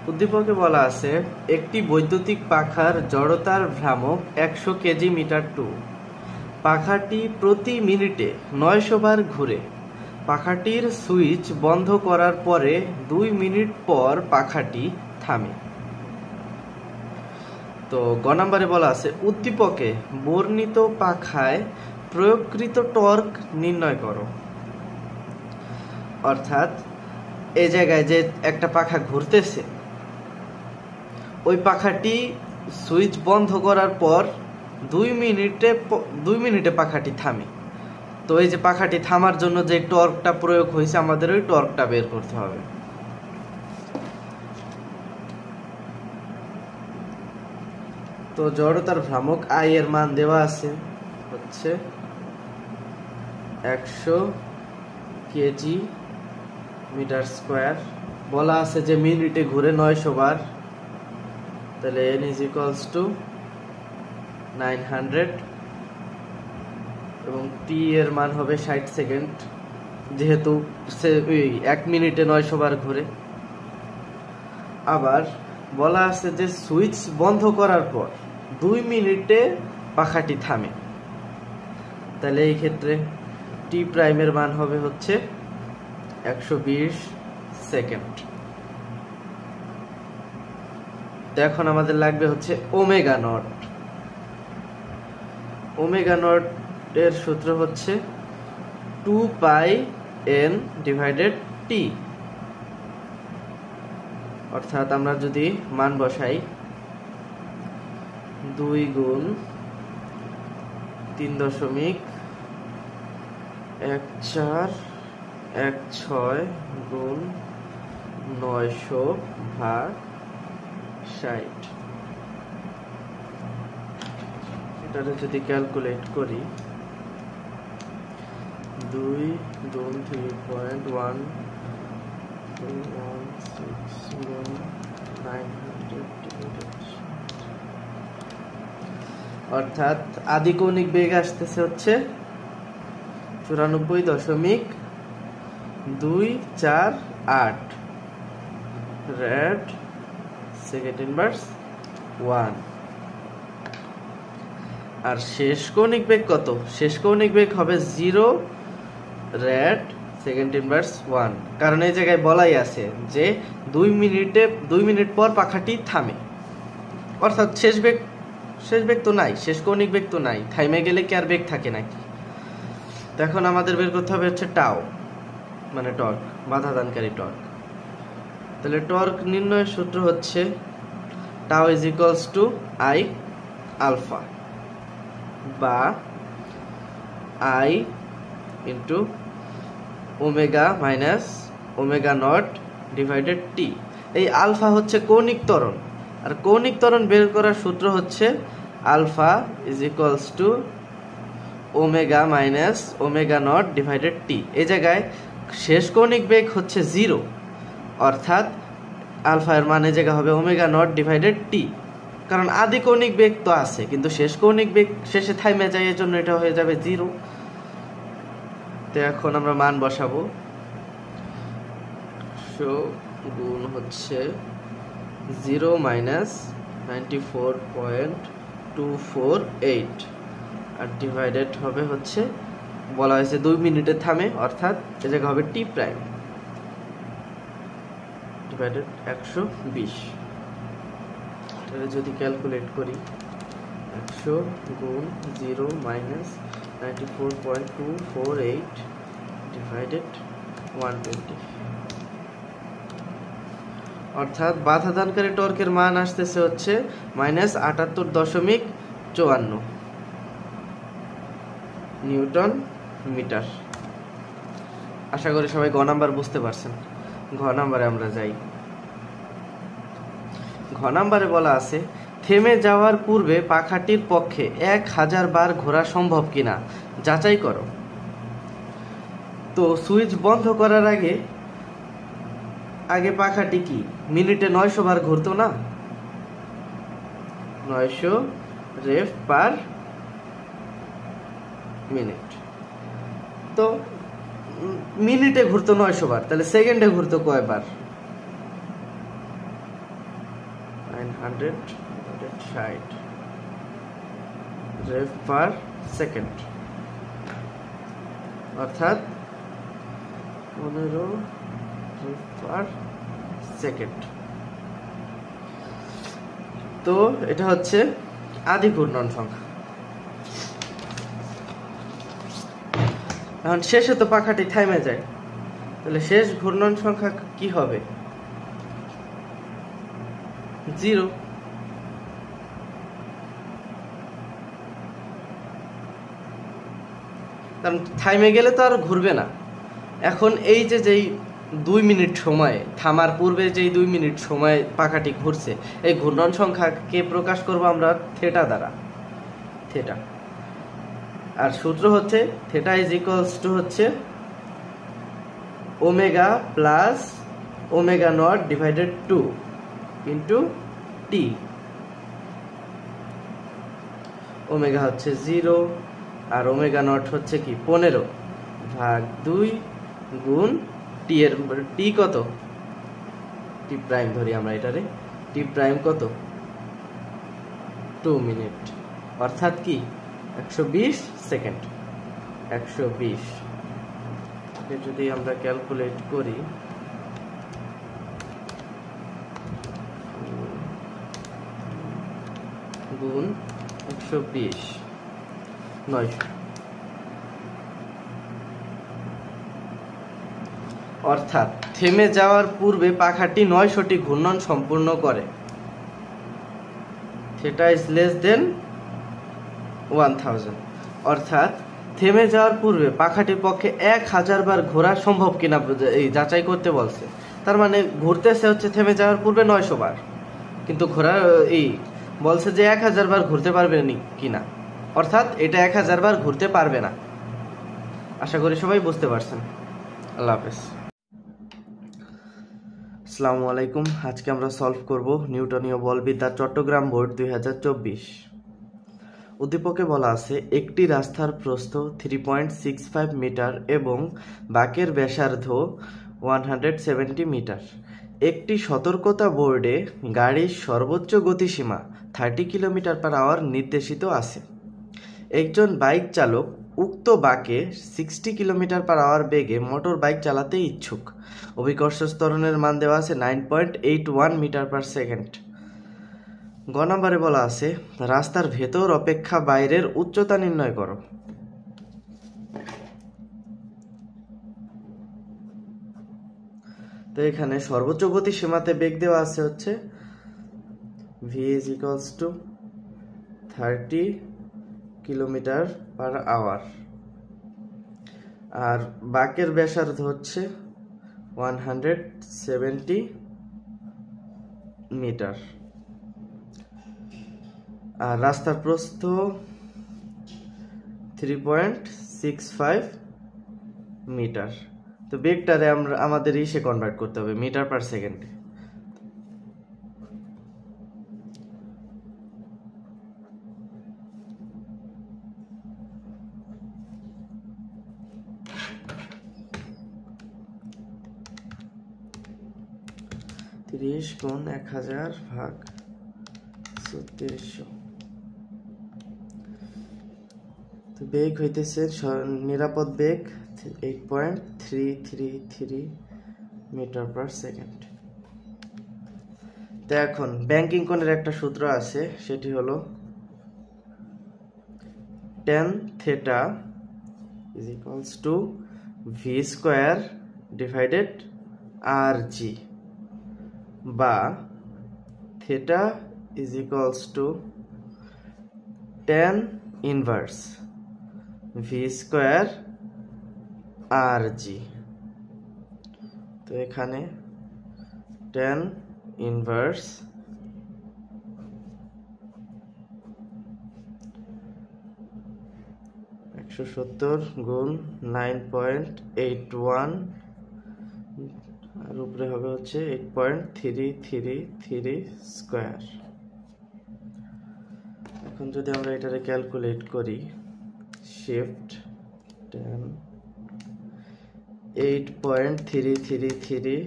উদ্দীপকে বলা আছে একটি বৈদ্যুতিক পাখার জড়তার ভ্রামক 100 কেজি মিটার 2। পাখাটি প্রতি মিনিটে 900 বার ঘুরে। পাখাটির সুইচ বন্ধ করার পরে 2 মিনিট পর পাখাটি থামে। তো গ নম্বরে বলা আছে উদ্দীপকে বর্ণিত পাখায় প্রয়োগকৃত টর্ক নির্ণয় করো। অর্থাৎ এই জায়গায় যে একটা পাখা ঘুরতেছে, ওই পাখাটি সুইচ বন্ধ করার পর 2 মিনিটে পাখাটি থামে। তো এই যে পাখাটি থামার জন্য যে টর্কটা প্রয়োগ হয়েছে, আমাদের ওই টর্কটা বের করতে হবে। তো জড়তার ভ্রামক আই এর মান দেওয়া আছে হচ্ছে 100 কেজি মিটার স্কোয়ার। বলা আছে যে মিনিটে ঘুরে 900 বার, তাহলে n = 900, এবং টি এর মান হবে 60 সেকেন্ড, যেহেতু 1 মিনিটে 900 বার ঘুরে। আবার বলা আছে যে সুইচ বন্ধ করার পর 2 মিনিটে পাখাটি থামে, তাহলে এই ক্ষেত্রে টি প্রাইমের মান হবে হচ্ছে 120 সেকেন্ড। তো এখন আমাদের লাগবে হচ্ছে ওমেগা নট। ওমেগা নট এর সূত্র হচ্ছে 2πn/t। অর্থাৎ আমরা যদি মান বসাই 2 গুণ 3.1416 গুণ 900 ভাগ 60, এটারে যদি ক্যালকুলেট করি 2 গুণ 3.116 গুণ 900, অর্থাৎ আদিকৌণিক বেগ আসতেছে হচ্ছে 94.24 8 রেড সেকেন্ড ইনভার্স 1। আর শেষ কৌণিক বেগ কত? শেষ কৌণিক বেগ হবে 0 রেড সেকেন্ড ইনভার্স 1, কারণ এই জায়গায় বলাই আছে যে 2 মিনিট পর পাখাটি থামে, অর্থাৎ শেষ বেগ তো নাই, শেষ কৌণিক বেগ তো নাই, থামে গেলে কি আর বেগ থাকে নাকি? তো এখন আমাদের বের করতে হবে হচ্ছে টাও, মানে টর্ক, বাধাদানকারী টর্ক। তাহলে টর্ক নির্ণয়ের সূত্র হচ্ছে tau is equals to I alpha বা I into omega minus omega not divided t. এই আলফা হচ্ছে কৌণিক ত্বরণ, আর কৌণিক ত্বরণ বের করার সূত্র হচ্ছে alpha is equals to omega minus omega not divided t. এই জায়গায় শেষ কৌণিক বেগ হচ্ছে 0, অর্থাৎ আলফা এর মান এই জায়গা হবে ওমেগা নট ডিভাইডেড টি, কারণ আদি কৌণিক বেগ তো আছে কিন্তু শেষ কৌণিক বেগ শেষে থামে যায়, এর জন্য এটা হয়ে যাবে 0। তো এখন আমরা মান বসাবো, গুণ হচ্ছে 0 মাইনাস 94.248 আর ডিভাইডেড হবে হচ্ছে, বলা হয়েছে 2 মিনিটে থামে, অর্থাৎ এ জায়গা হবে টি প্রাইম ডিভাইডেড 120। তাহলে যদি ক্যালকুলেট করি 100 গুণ 0 মাইনাস 94.248 ডিভাইডেড 120, অর্থাৎ বাধাদানকারী টর্কের মান আসতেছে হচ্ছে -78.54 নিউটন মিটার। আশা করি সবাই গ নাম্বার বুঝতে পারছেন। ঘ নাম্বারে আমরা যাই। ঘ নাম্বারে বলা আছে থেমে যাওয়ার পূর্বে পাখাটির পক্ষে 1000 বার ঘোরা সম্ভব কিনা যাচাই করো। তো সুইচ বন্ধ করার আগে পাখাটি কি মিনিটে 900 বার ঘুরতো না? 900 রেভ পার মিনিট। তো মিনিটে ঘুরতো 900 বার, তাহলে সেকেন্ডে ঘুরতো কয়বার? 960 রেভ পার সেকেন্ড, অর্থাৎ 15 রেভ পার সেকেন্ড। তো এটা হচ্ছে আদি ঘূর্ণন সংখ্যা। এখন শেষে তো পাখাটি থামে যায়, তাহলে শেষ ঘূর্ণন সংখ্যা কি হবে? 0। কারণ থামে গেলে তো আর ঘুরবে না। এখন এই যেই 2 মিনিট সময় থামার পূর্বে যেই 2 মিনিট সময় পাখাটি ঘুরছে, এই ঘূর্ণন সংখ্যাকে প্রকাশ করব আমরা থেটা দ্বারা, থেটা। আর সূত্র হচ্ছে থেটা ইজ ইকুয়ালস টু হচ্ছে omega plus omega not divided 2 into T. Omega হচ্ছে 0 আর ওমেগা নট হচ্ছে কি 15 ভাগ 2 গুণ টি এর টি কত? টি প্রাইম ধরি আমরা এটারে, টি প্রাইম কত? 2 মিনিট, অর্থাৎ কি 120 সেকেন্ড। 120 যদি আমরা ক্যালকুলেট করি, গুণ 120 900, অর্থাৎ থেমে যাওয়ার পূর্বে পাখাটি 900টি ঘূর্ণন সম্পূর্ণ করে। থেটা ইজ লেস দেন 1000, অর্থাৎ থেমে যাওয়ার পূর্বে পাখাটির পক্ষে 1000 বার ঘোরা সম্ভব কিনা এই যাচাই করতে বলছে। তার মানে ঘুরতেছে হচ্ছে থেমে যাওয়ার পূর্বে 900 বার, কিন্তু ঘোরা এই বলছে যে 1000 বার ঘুরতে পারবে কিনা, অর্থাৎ এটা 1000 বার ঘুরতে পারবে না। আশা করি সবাই বুঝতে পারছেন। আল্লাহ হাফেজ। আসসালামু আলাইকুম। আজকে আমরা সলভ করব নিউটনীয় বলবিদ্যা চট্টগ্রাম বোর্ড 2024। উদ্দীপকে বলা আছে একটি রাস্তার প্রস্থ 3.65 মিটার এবং বাঁকের ব্যাসার্ধ 170 মিটার। একটি সতর্কতা বোর্ডে গাড়ির সর্বোচ্চ গতিসীমা 30 কিলোমিটার/আওয়ার নির্দেশিত আছে। একজন বাইক চালক উক্ত বাঁকে 60 কিলোমিটার/আওয়ার বেগে মোটর বাইক চালাতে ইচ্ছুক। অভিকর্ষ ত্বরণের মান দেওয়া আছে 9.81 মিটার/সেকেন্ড। গ নম্বরে বলা আছে রাস্তার ভেতর অপেক্ষা বাইরের উচ্চতা নির্ণয় করো। তো এখানে সর্বোচ্চ গতিসীমাতে বেগ দেওয়া আছে হচ্ছে v = 30 কিলোমিটার/আওয়ার, আর বাঁকের ব্যাসার্ধ হচ্ছে 170 মিটার, আর রাস্তার প্রস্থ 3.65 মিটার। তো বেগটারে আমাদের ইসে কনভার্ট করতে হবে মিটার/সেকেন্ডে। × 1000 / 3400। তো বেগ হইতেছে নিরাপদ বেগ 8.333 মিটার/সেকেন্ড। তো এখন ব্যাংকিং কোণের একটা সূত্র আছে, সেটি হলো tan θ = v²/rg, বা θ = tan ইনভার্স v²/rg। তো এখানে tan ইনভার্স (170 × 9.81) আর উপরে হবে হচ্ছে 8.333 স্কয়ার। এখন যদি আমরা এটারে ক্যালকুলেট করি, shift tan 8.333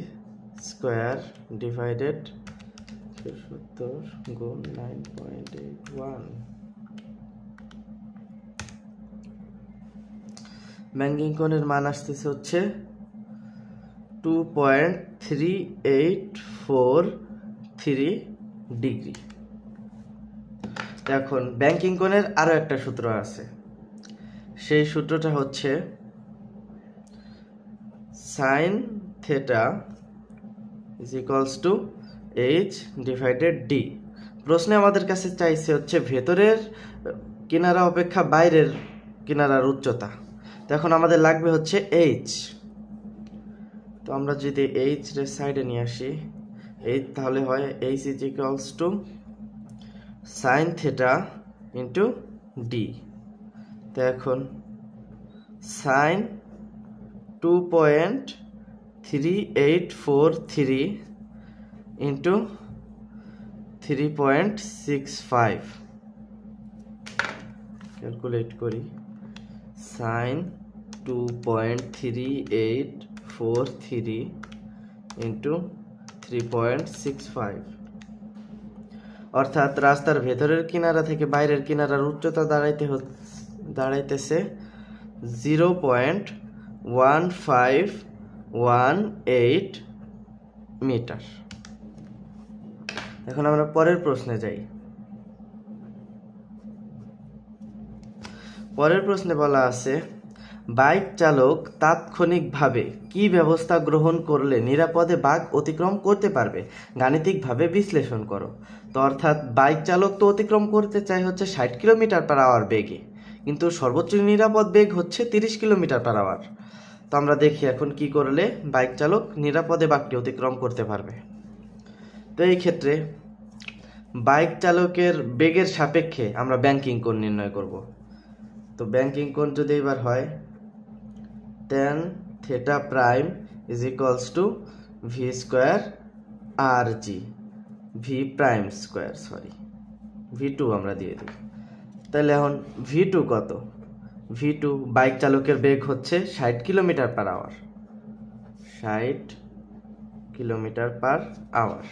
square divided 170 × 9.81, banking কোণের মান আসতেছে হচ্ছে 2.3843 ডিগ্রি। এখন ব্যাংকিং কোণের আরো একটা সূত্র আছে, সেই সূত্রটা হচ্ছে sin θ = h/d। প্রশ্নে আমাদের কাছে চাইছে হচ্ছে ভেতরের কিনারা অপেক্ষা বাইরের কিনারার উচ্চতা। তো এখন আমাদের লাগবে হচ্ছে h। তো আমরা যদি h এর সাইডে নিয়ে আসি h, তাহলে হয় h = sin θ × d। তো এখন sin 2.3843 × 3.65, ক্যালকুলেট করি। sin 2.3843 × 3.65, অর্থাৎ রাস্তার ভেতরের কিনারা থেকে বাইরের কিনারার উচ্চতা দাঁড়াইতেছে 0.1518 মিটার। এখন আমরা পরের প্রশ্নে যাই। পরের প্রশ্নে বলা আছে বাইক চালক তাৎক্ষণিকভাবে কি ব্যবস্থা গ্রহণ করলে নিরাপদে বাঁক অতিক্রম করতে পারবে, গাণিতিকভাবে বিশ্লেষণ করো। তো অর্থাৎ বাইক চালক তো অতিক্রম করতে চাই হচ্ছে 60 কিলোমিটার/আওয়ার বেগে, কিন্তু সর্বোচ্চ নিরাপদ বেগ হচ্ছে 30 কিলোমিটার/আওয়ার। তো আমরা দেখি এখন কি করলে বাইক চালক নিরাপদে বাঁকটি অতিক্রম করতে পারবে। তো এই ক্ষেত্রে বাইক চালকের বেগের সাপেক্ষে আমরা ব্যাংকিং কোণ নির্ণয় করব। তো ব্যাংকিং কোণ যদি এবার হয় tan θ prime = v²/rg, v prime square, v2 আমরা দিয়ে দিই। তাহলে এখন v2 কত? v2 বাইক চালকের বেগ হচ্ছে 60 কিলোমিটার/আওয়ার। 60 কিলোমিটার পার আওয়ার।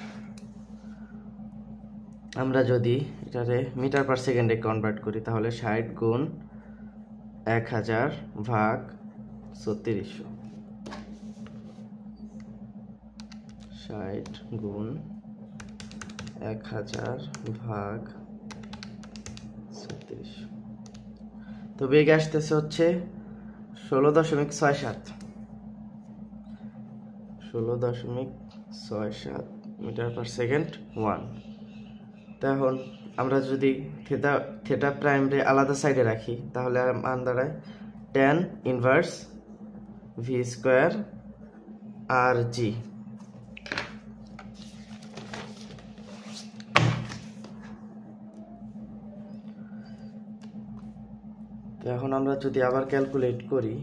আমরা যদি এটারে মিটার পার সেকেন্ডে কনভার্ট করি তাহলে 60 গুণ 1000 ভাগ 3600, 60 গুণ 1000 ভাগ 3600। তো বেগ আসতেছে হচ্ছে 16.67, 16.67 মিটার পার সেকেন্ড 1। তো এখন আমরা যদি থিটা প্রাইমরে আলাদা সাইডে রাখি তাহলে মান দাঁড়ায় tan inverse v square r জি। তো এখন আমরা যদি আবার ক্যালকুলেট করি,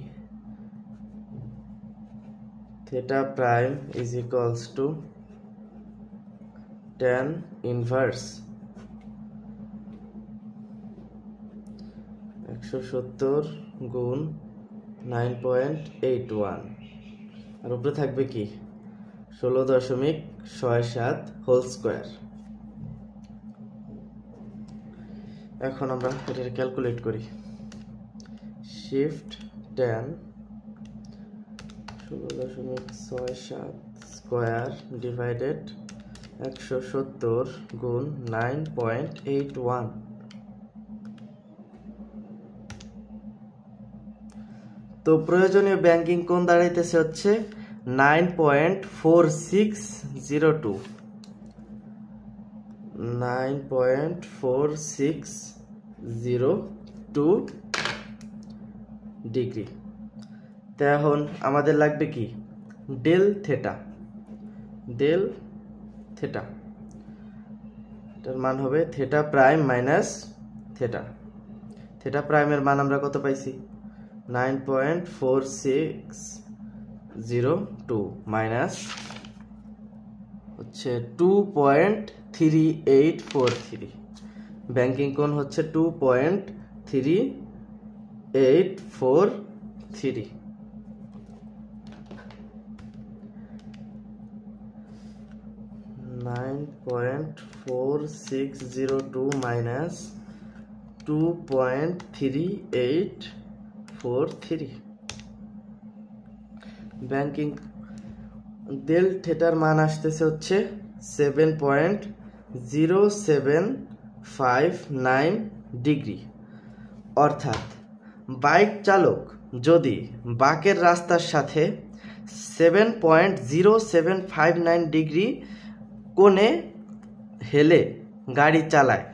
theta prime is equals to tan inverse 170 গুণ 9.81, আর উপরে থাকবে কি 16.67 হোল স্কোয়ার। এখন আমরা এটা ক্যালকুলেট করি, শিফট tan 16.67 স্কোয়ার ডিভাইডেড 170 গুণ 9.81। তো প্রয়োজনীয় ব্যাংকিং কোণ দাঁড়াইতেছে হচ্ছে 9.4602, 9.4602 ডিগ্রি। তো এখন আমাদের লাগবে কি ডেল থেটা, ডেল থেটা, এটার মান হবে theta prime minus theta. Theta প্রাইমের মান আমরা কত পাইছি 9.4602 মাইনাস হচ্ছে 2.3843, ব্যাংকিং কোণ হচ্ছে 2.3843, 9.4602 মাইনাস 2.3843। ব্যাংকিং ডেল থেটার মান আসতেছে হচ্ছে 7.0759 ডিগ্রি। অর্থাৎ বাইক চালক যদি বাঁকের রাস্তার সাথে 7.0759 ডিগ্রি কোণে হেলে গাড়ি চালায়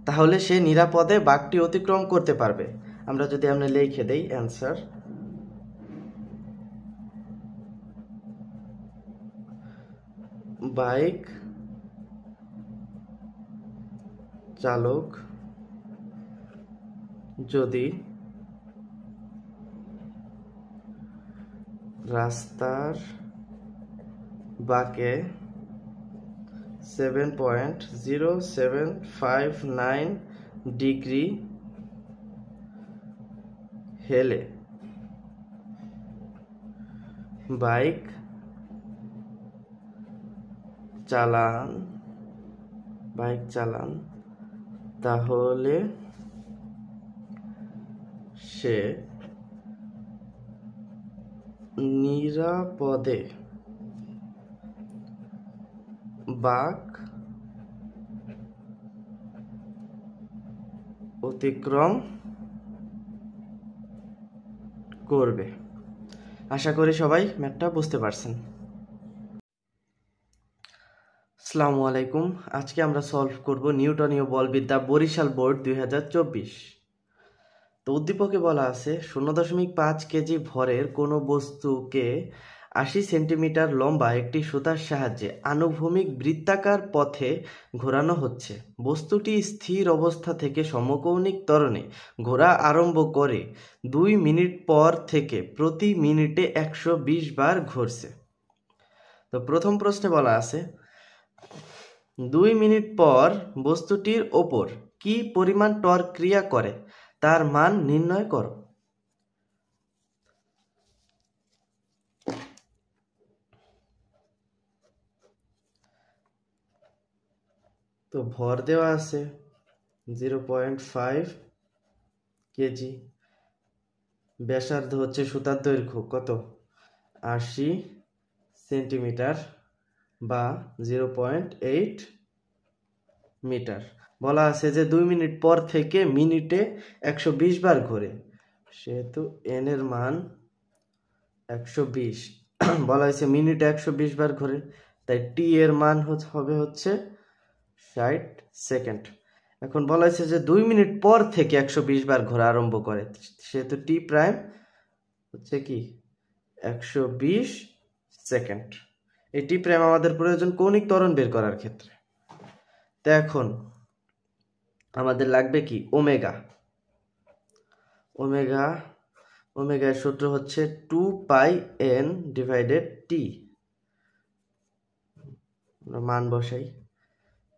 তাহলে সে নিরাপদে বাঁকটি অতিক্রম করতে পারবে। আমরা যদি আমরা লিখে দেই অ্যান্সার, বাইক চালক যদি রাস্তার বাঁকে 7.0759 ডিগ্রি হেলে বাইক চালান তাহলে সে নিরাপদে বাঁক অতিক্রম করবে। আশা করি সবাই ম্যাথটা বুঝতে পারছেন। আসসালামু আলাইকুম। আজকে আমরা সলভ করব নিউটনীয় বলবিদ্যা বরিশাল বোর্ড 2024। তো উদ্দীপকে বলা আছে 0.5 কেজি ভরের কোনো বস্তুকে 80 সেন্টিমিটার লম্বা একটি সুতার সাহায্যে আনুভূমিক বৃত্তাকার পথে ঘোরানো হচ্ছে। বস্তুটি স্থির অবস্থা থেকে সমকৌণিক ত্বরণে ঘোরা আরম্ভ করে 2 মিনিট পর থেকে প্রতি মিনিটে 120 বার ঘুরছে। তো প্রথম প্রশ্নে বলা আছে 2 মিনিট পর বস্তুটির ওপর কি পরিমাণ টর্ক ক্রিয়া করে তার মান নির্ণয় করো। তো ভর দেওয়া আছে 0.5 কেজি, ব্যাসার্ধ হচ্ছে সুতার দৈর্ঘ্য কত 80 সেন্টিমিটার বা 0.8 মিটার। বলা আছে যে 2 মিনিট পর থেকে মিনিটে 120 বার ঘোরে, সেহেতু n এর মান 120। বলা হয়েছে মিনিটে 120 বার ঘোরে, তাই t এর মান হবে হচ্ছে 60 সেকেন্ড। এখন বলা হয়েছে যে 2 মিনিট পর থেকে 120 বার ঘোরা আরম্ভ করে, সেহেতু t প্রাইম হচ্ছে কি 120 সেকেন্ড। এই টি প্রাইম আমাদের প্রয়োজন কৌণিক ত্বরণ বের করার ক্ষেত্রে। তো এখন আমাদের লাগবে কি ওমেগা। ওমেগা ওমেগার সূত্র হচ্ছে 2πn ডিভাইডেড টি। আমরা মান বসাই,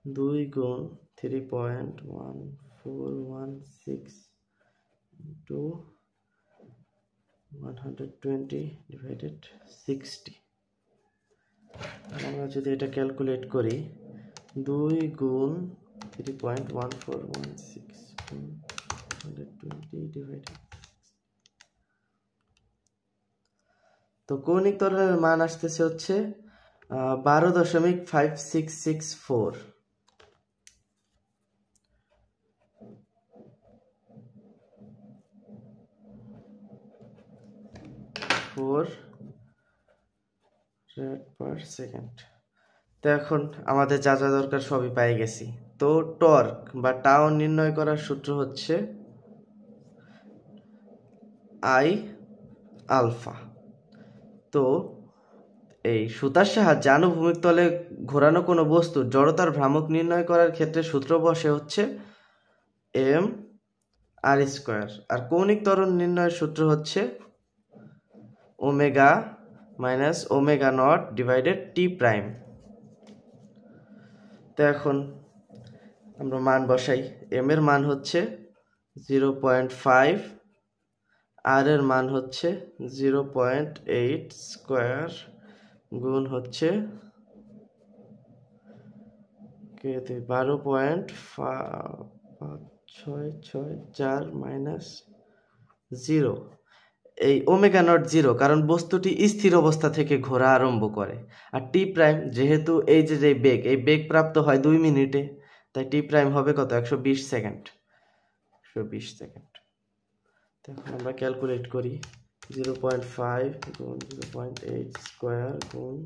2 গুণ 3.1416 ইন্টু 120 ডিভাইডেড 60। আমরা যদি এটা ক্যালকুলেট করি, 2 গুণ 3.1416 120 ডিভাইডেড, তো কৌণিক ত্বরণের মান আসতেছে হচ্ছে 12.5664। Per second. তো এখন আমাদের যা যা দরকার সবই পেয়ে গেছি। তো টর্ক বা টাও নির্ণয় করার সূত্র হচ্ছে আই আলফা। তো এই সুতার সাহায্যে আনুভূমিক তলে ঘোরানো কোনো বস্তুর জড়তার ভ্রামক নির্ণয় করার ক্ষেত্রে সূত্র বসে হচ্ছে এম আর স্কোয়ার, আর কৌণিক ত্বরণ নির্ণয়ের সূত্র হচ্ছে omega minus omega not divided T prime. তো এখন আমরা মান বসাই, এম এর মান হচ্ছে 0.5, আর এর মান হচ্ছে 0.8 স্কোয়ার গুণ হচ্ছে 12.5664 মাইনাস 0। এই ওমেগা নট 0 কারণ বস্তুটি স্থির অবস্থা থেকে ঘোরা আরম্ভ করে, আর টি প্রাইম যেহেতু এই যে বেগ, এই বেগ প্রাপ্ত হয় 2 মিনিটে, তাই টি প্রাইম হবে কত 120 সেকেন্ড। 120 সেকেন্ড। এখন আমরা ক্যালকুলেট করি, 0.5 গুণ 0.8 স্কোয়ার গুণ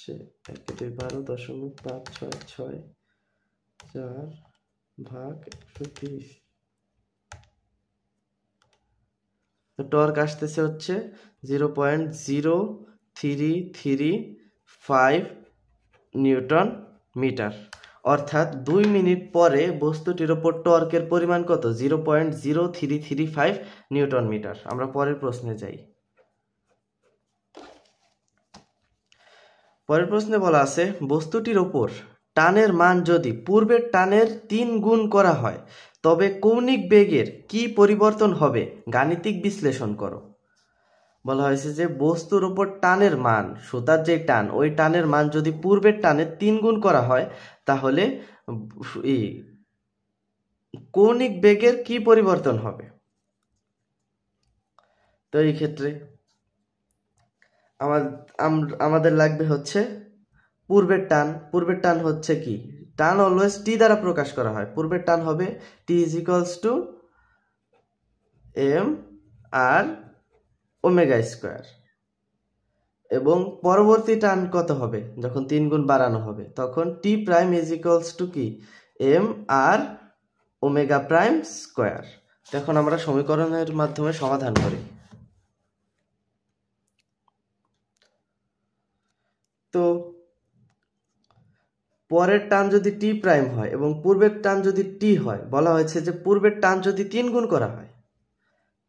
12.56664 ভাগ 120। তো টর্ক আসতেছে হচ্ছে 0.0335 নিউটন মিটার, অর্থাৎ 2 মিনিট পরে বস্তুটির ওপর টর্কের পরিমাণ কত 0.0335 নিউটন মিটার। আমরা পরের প্রশ্নে যাই। পরের প্রশ্নে বলা আছে বস্তুটির ওপর টানের মান যদি পূর্বের টানের 3 গুণ করা হয় তবে কৌণিক বেগের কি পরিবর্তন হবে, গাণিতিক বিশ্লেষণ করো। বলা হয়েছে যে বস্তুর ওপর টানের মান, সুতার যে টান, ওই টানের মান যদি পূর্বের টানের 3 গুণ করা হয় তাহলে কৌণিক বেগের কি পরিবর্তন হবে। তো এই ক্ষেত্রে আমাদের লাগবে হচ্ছে পূর্বের টান। পূর্বের টান হচ্ছে কি, টান অলওয়েজ টি দ্বারা প্রকাশ করা হয়। পূর্বের টান হবে T is equals to M R omega square, এবং পরবর্তী টান কত হবে যখন 3 গুণ বাড়ানো হবে, তখন টি প্রাইম ইজ ইকুয়ালস টু কি এম আর ওমেগা প্রাইম স্কোয়ার। এখন আমরা সমীকরণের মাধ্যমে সমাধান করি। তো পরের টান যদি টি প্রাইম হয় এবং পূর্বের টান যদি টি হয়, বলা হয়েছে যে পূর্বের টান যদি 3 গুণ করা হয়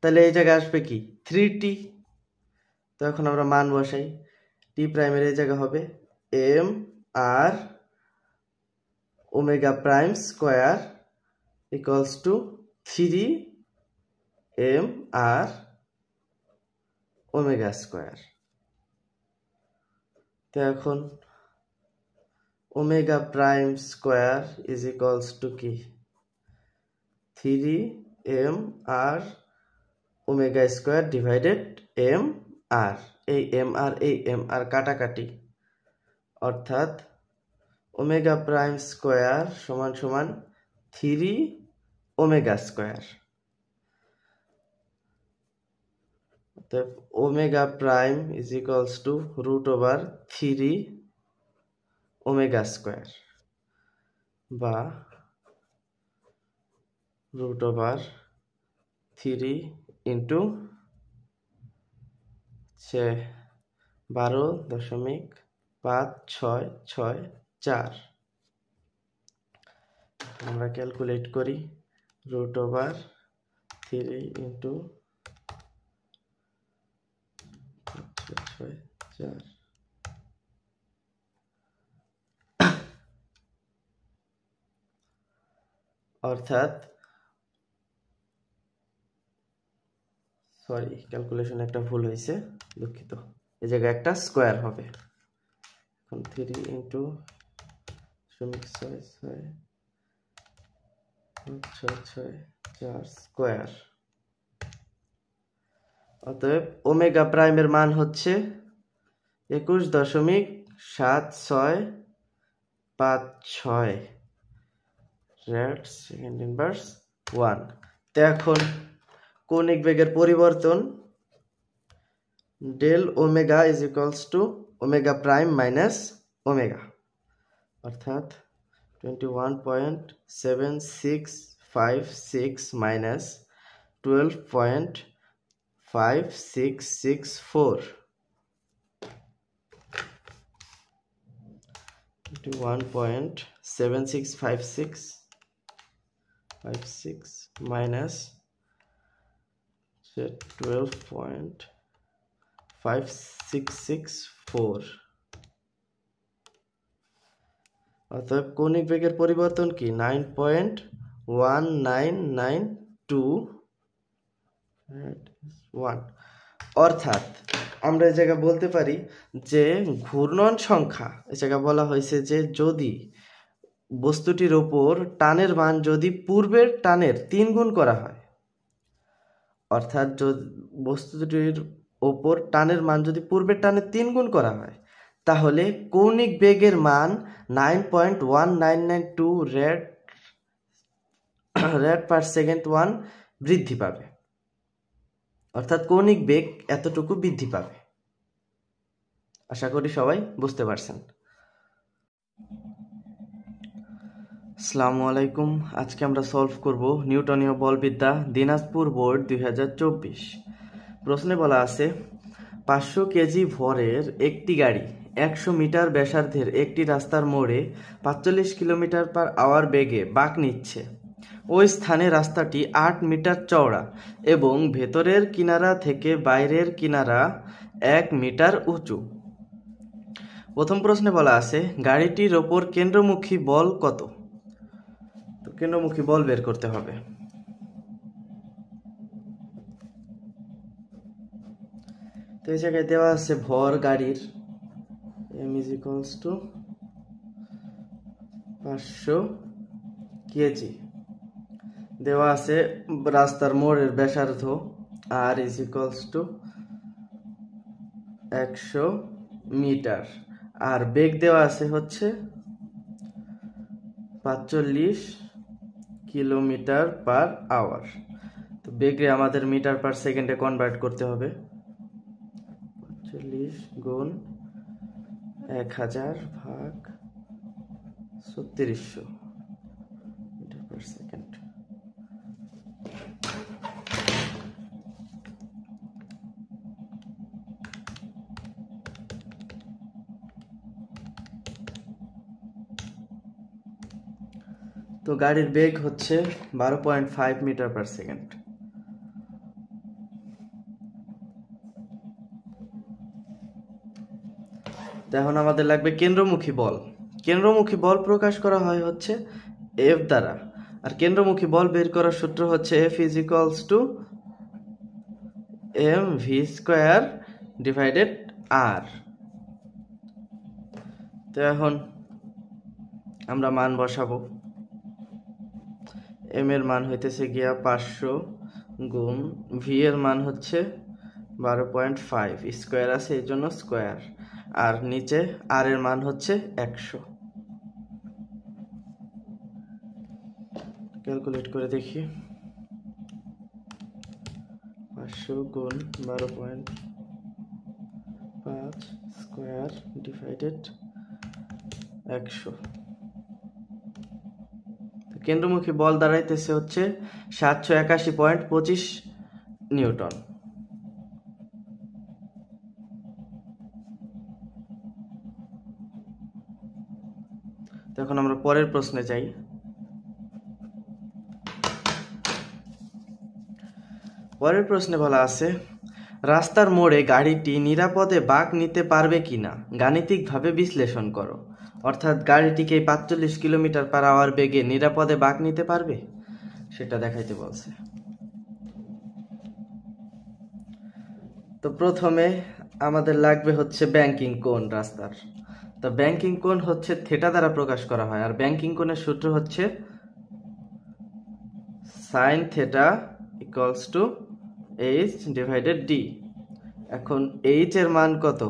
তাহলে এই জায়গায় আসবে কি 3t। তো এখন আমরা মান বসাই, টি প্রাইমের এই জায়গা হবে M R omega prime square equals to 3 M R omega square. তো এখন omega prime square is equals to কি 3 mr omega square divided mr। এই mr কাটাকাটি, অর্থাৎ ওমেগা প্রাইম স্কোয়ার সমান সমান 3 ওমেগা স্কোয়ার। অতএব omega prime is equals to √3 omega square বা √3 ইন্টু 12.5664। আমরা ক্যালকুলেট করি √3 ইন্টু 4, অর্থাৎ সরি ক্যালকুলেশন একটা ভুল হয়েছে, দুঃখিত। এই জায়গায় একটা স্কোয়ার হবে। এখন 3 ইন্টু 6.664 স্কোয়ার। অতএব ওমেগা প্রাইমের মান হচ্ছে 21.7656 রেড সেকেন্ড ইনভার্স 1। তো এখন কৌণিক বেগের পরিবর্তন del omega is equals to omega prime minus omega, অর্থাৎ 21.7656 মাইনাস 12.5664, 21.7656 minus 12.5664। অতএব কৌণিক বেগের পরিবর্তন কি 9.1992, অর্থাৎ আমরা এই জায়গায় বলতে পারি যে ঘূর্ণন সংখ্যা, এই জায়গায় বলা হয়েছে যে যদি বস্তুটির ওপর টানের মান যদি পূর্বের টানের 3 গুণ করা হয়, অর্থাৎ বস্তুটির ওপর টানের মান যদি পূর্বের টানের 3 গুণ করা হয়, তাহলে কৌণিক বেগের মান 9.1992 রেড পার সেকেন্ড 1 বৃদ্ধি পাবে, অর্থাৎ কৌণিক বেগ এতটুকু বৃদ্ধি পাবে। আশা করি সবাই বুঝতে পারছেন। আসসালামু আলাইকুম। আজকে আমরা সলভ করব নিউটনীয় বলবিদ্যা দিনাজপুর বোর্ড 2024। প্রশ্নে বলা আছে 500 কেজি ভরের একটি গাড়ি 100 মিটার ব্যাসার্ধের একটি রাস্তার মোড়ে 45 কিলোমিটার পার আওয়ার বেগে বাঁক নিচ্ছে। ওই স্থানে রাস্তাটি 8 মিটার চওড়া এবং ভেতরের কিনারা থেকে বাইরের কিনারা 1 মিটার উঁচু। প্রথম প্রশ্নে বলা আছে গাড়িটির ওপর কেন্দ্রমুখী বল কত? তো কেন্দ্রমুখী বল বের করতে হবে। তো এই জায়গায় দেওয়া আছে ভর গাড়ির m is equals to 500 KG, দেওয়া আছে রাস্তার মোড়ের ব্যাসার্ধ r is equals to 100 metre, আর বেগ দেওয়া আছে হচ্ছে 45 কিলোমিটার পার আওয়ার। তো বেগে আমাদের মিটার পার সেকেন্ডে কনভার্ট করতে হবে। 45 গুণ 1000 ভাগ 3600 মিটার পার সেকেন্ড। তো গাড়ির বেগ হচ্ছে 12.5 মিটার পার সেকেন্ড। এখন আমাদের লাগবে কেন্দ্রমুখী বল। কেন্দ্রমুখী বল প্রকাশ করা হয় হচ্ছে F দ্বারা, আর কেন্দ্রমুখী বল বের করার সূত্র হচ্ছে F is equals to mv square divided r। তো এখন আমরা মান বসাবো। এম এর মান হইতেছে গিয়া 500 গুণ ভি এর মান হচ্ছে 12.5, স্কোয়ার আছে এই জন্য স্কোয়ার, আর নিচে আর এর মান হচ্ছে 100। ক্যালকুলেট করে দেখি। 500 গুণ 12.5 স্কোয়ার ডিভাইডেড 100। কেন্দ্রমুখী বল দাঁড়াইতেছে হচ্ছে 781.25 নিউটন। এখন আমরা পরের প্রশ্নে যাই। পরের প্রশ্নে বলা আছে, রাস্তার মোড়ে গাড়িটি নিরাপদে বাঁক নিতে পারবে কিনা গাণিতিকভাবে বিশ্লেষণ করো। অর্থাৎ গাড়িটিকে 45 কিলোমিটার/আওয়ার বেগে নিরাপদে বাঁক নিতে পারবে সেটা দেখাইতে বলছে। তো প্রথমে আমাদের লাগবে হচ্ছে ব্যাংকিং কোণ রাস্তার। তো ব্যাংকিং কোণ হচ্ছে থিটা দ্বারা প্রকাশ করা হয়, আর ব্যাংকিং কোণের সূত্র হচ্ছে sine theta equals two H divided D. এখন এইচ এর মান কত?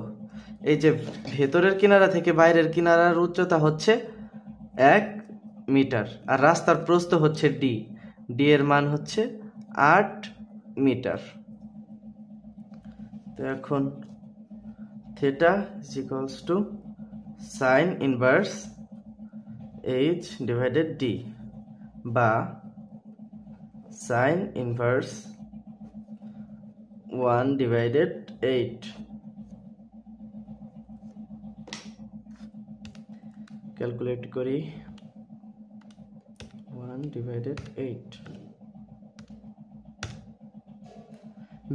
এই যে ভেতরের কিনারা থেকে বাইরের কিনারার উচ্চতা হচ্ছে 1 মিটার, আর রাস্তার প্রস্থ হচ্ছে ডি। ডি এর মান হচ্ছে 8 মিটার। তো এখন theta is equals two sign inverse H divided D, বা সাইন ইনভার্স 1/8। ক্যালকুলেট করি। 1/8।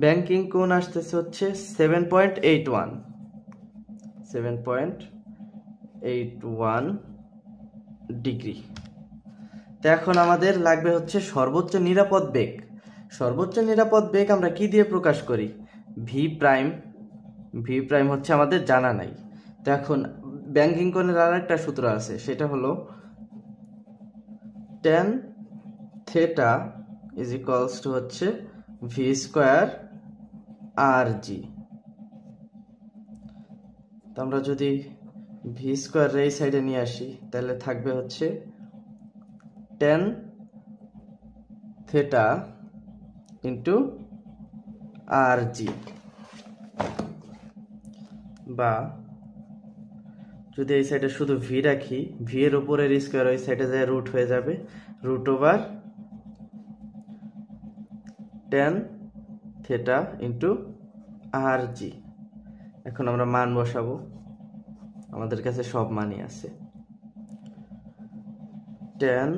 ব্যাংকিং কোণ আসতেছে হচ্ছে 7.81 ডিগ্রি। তো এখন আমাদের লাগবে হচ্ছে সর্বোচ্চ নিরাপদ বেগ। সর্বোচ্চ নিরাপদ বেগ আমরা কি দিয়ে প্রকাশ করি? V prime. ভি প্রাইম হচ্ছে আমাদের জানা নাই। তো এখন ব্যাংকিং কোণের আর একটা সূত্র আছে, সেটা হলো tan theta is equals to হচ্ছে ভি স্কোয়ার আর জি। তো আমরা যদি ভি স্কোয়ার এই সাইডে নিয়ে আসি তাহলে থাকবে হচ্ছে tan থিটা ইন্টু আর জি, বা যদি এই সাইডে শুধু ভি রাখি, ভি এর উপরের স্কোয়ার ওই সাইডে যায় রুট হয়ে যাবে, root over tan theta into r g. এখন আমরা মান বসাবো, আমাদের কাছে সব মানই আছে। tan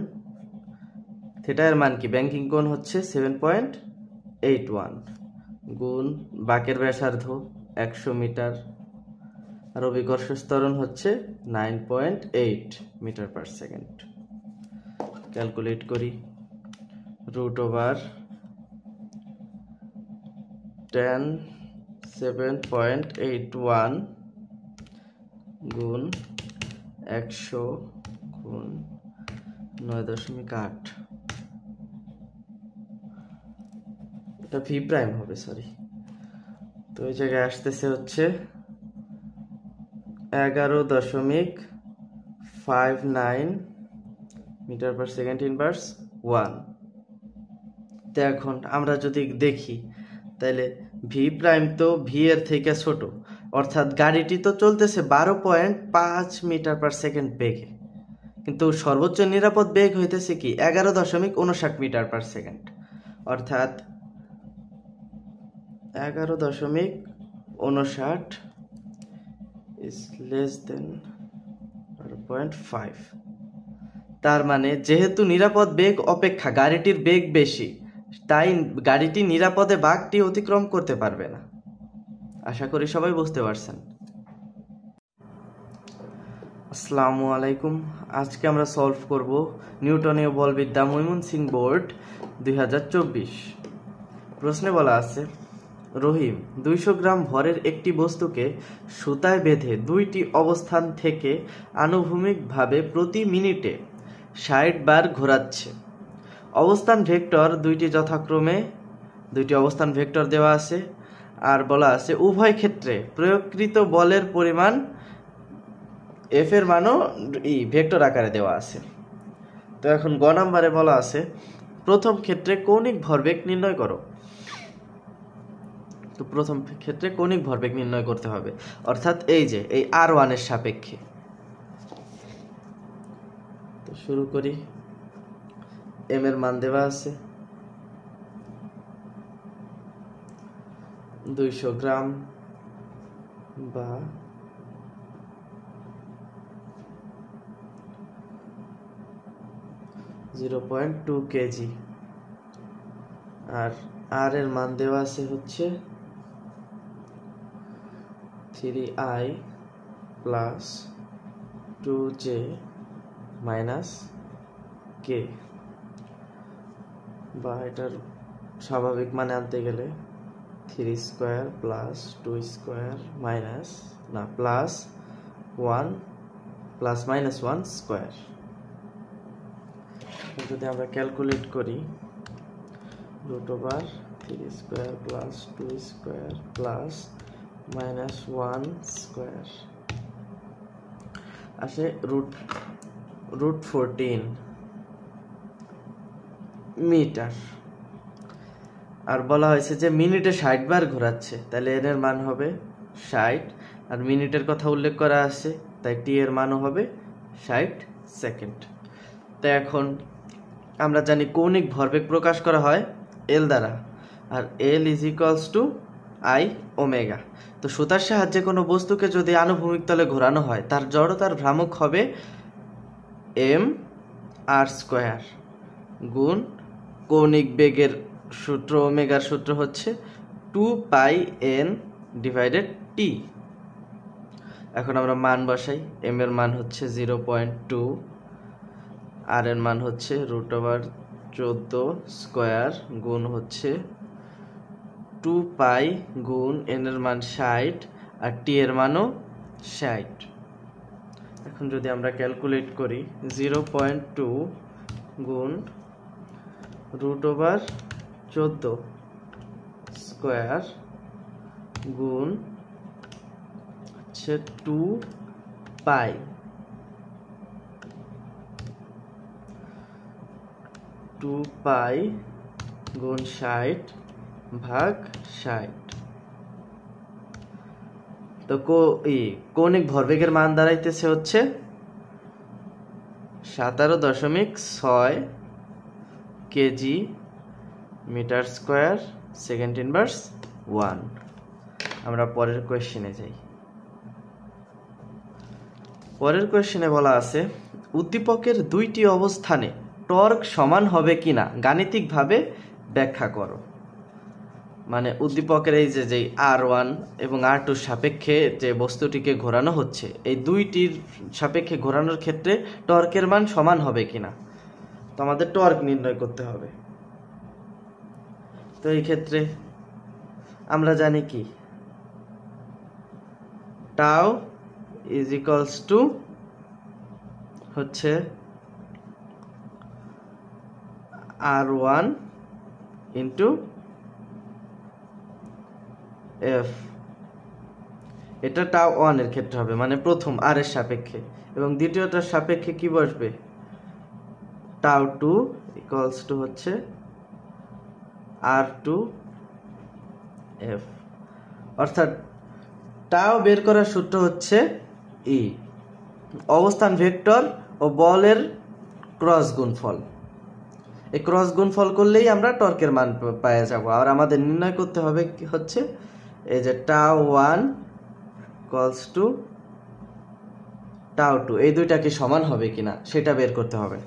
থিটা এর মান কি? ব্যাংকিং কোণ হচ্ছে 7.81 গুণ বাঁকের ব্যাসার্ধ 100 মিটার, আর অভিকর্ষ ত্বরণ হচ্ছে 9.8 মিটার পার সেকেন্ড। ক্যালকুলেট করি। রুট ওভার tan 7.81 গুণ 100 গুণ 9.8। এটা ভি প্রাইম হবে, সরি। তো এই জায়গায় আসতেছে হচ্ছে 11.59 মিটার পার সেকেন্ড ইনভার্স 1। তো এখন আমরা যদি দেখি তাহলে ভি প্রাইম তো ভি এর থেকে ছোট, অর্থাৎ গাড়িটি তো চলতেছে 12.5 মিটার পার সেকেন্ড বেগে, কিন্তু সর্বোচ্চ নিরাপদ বেগ হইতেছে কি 11.59 মিটার পার সেকেন্ড, অর্থাৎ 11.59 is less than 12.5। তার মানে যেহেতু নিরাপদ বেগ অপেক্ষা গাড়িটির বেগ বেশি, তাই গাড়িটি নিরাপদে বাঁকটি অতিক্রম করতে পারবে না। আশা করি সবাই বুঝতে পারছেন। আসসালামু আলাইকুম। আজকে আমরা সলভ করব নিউটনীয় বলবিদ্যা ময়মনসিংহ বোর্ড 2024। প্রশ্নে বলা আছে, রহিম 200 গ্রাম ভরের একটি বস্তুকে সুতায় বেঁধে দুইটি অবস্থান থেকে আনুভূমিকভাবে প্রতি মিনিটে 60 বার ঘোরাচ্ছে। অবস্থান ভেক্টর দুইটি অবস্থান ভেক্টর দেওয়া আছে, আর বলা আছে উভয় ক্ষেত্রে প্রয়োগকৃত বলের পরিমাণ এফ এর মানও ভেক্টর আকারে দেওয়া আছে। তো এখন গ নাম্বারে বলা আছে প্রথম ক্ষেত্রে কৌণিক ভরবেগ নির্ণয় করো। তো প্রথম ক্ষেত্রে কৌণিক ভরবেগ নির্ণয় করতে হবে, অর্থাৎ এই R1 এর সাপেক্ষে। তো শুরু করি। এম এর মান দেওয়া আছে 200 গ্রাম বা 0.2 কেজি, আর আর এর মান দেওয়া আছে হচ্ছে 3i প্লাস 2j মাইনাস কে, বা এটার স্বাভাবিক মানে আনতে গেলে 3 square plus 2 square minus plus 1 plus minus 1 square. যদি আমরা ক্যালকুলেট করি √3 square plus 2 square plus minus 1 square আসে √14 মিটার। আর বলা হয়েছে যে মিনিটে 60 বার ঘোরাচ্ছে, তাহলে এন এর মান হবে 60, আর মিনিটের কথা উল্লেখ করা আছে তাই টি এর মানও হবে 60 সেকেন্ড। তো এখন আমরা জানি কৌণিক ভরবেগ প্রকাশ করা হয় এল দ্বারা, আর L is equals to I omega. তো সুতার সাহায্যে কোনো বস্তুকে যদি আনুভূমিক তলে ঘোরানো হয় তার জড়তার ভ্রামক হবে এম আর স্কোয়ার গুণ কৌণিক বেগের সূত্র ওমেগার সূত্র হচ্ছে 2πn ডিভাইডেড টি। এখন আমরা মান বসাই। এম এর মান হচ্ছে 0.2, আর এর মান হচ্ছে √14 স্কোয়ার গুণ হচ্ছে 2π গুণ এন এর মান 60 আর টি এর মানও 60। এখন যদি আমরা ক্যালকুলেট করি 0.2 গুণ √14 স্কোয়ার গুণ হচ্ছে 2π গুণ 60 ভাগ 60। তো কৌণিক ভরবেগের মান দাঁড়াইতেছে হচ্ছে 17.6 kg metre square second inverse 1। আমরা পরের কোয়েশ্চেনে যাই। পরের কোয়েশ্চেনে বলা আছে উদ্দীপকের দুইটি অবস্থানে টর্ক সমান হবে কিনা গাণিতিকভাবে ব্যাখ্যা করো। মানে উদ্দীপকের এই যে R1 এবং R2 সাপেক্ষে যে বস্তুটিকে ঘোরানো হচ্ছে, এই দুইটির সাপেক্ষে ঘোরানোর ক্ষেত্রে টর্কের মান সমান হবে কিনা। তো আমাদের টর্ক নির্ণয় করতে হবে। তো এই ক্ষেত্রে আমরা জানি কি টাউ ইজ ইকুয়ালস টু হচ্ছে R1 ইন্টু এফ। এটা টাউ 1 এর ক্ষেত্রে হবে, মানে প্রথম আর এর সাপেক্ষে, এবং দ্বিতীয়টার সাপেক্ষে কি বসবে টাউ 2 ইকুয়ালস টু হচ্ছে R2 এফ। অর্থাৎ টাউ বের করার সূত্র হচ্ছে অবস্থান ভেক্টর ও বলের ক্রস গুণফল। এই ক্রস গুণফল করলেই আমরা টর্কের মান পেয়ে যাব। আর আমাদের নির্ণয় করতে হবে কি হচ্ছে এই যে টাউ 1 ইকুয়ালস টু টাউ 2, এই দুইটা কি সমান হবে কিনা সেটা বের করতে হবে।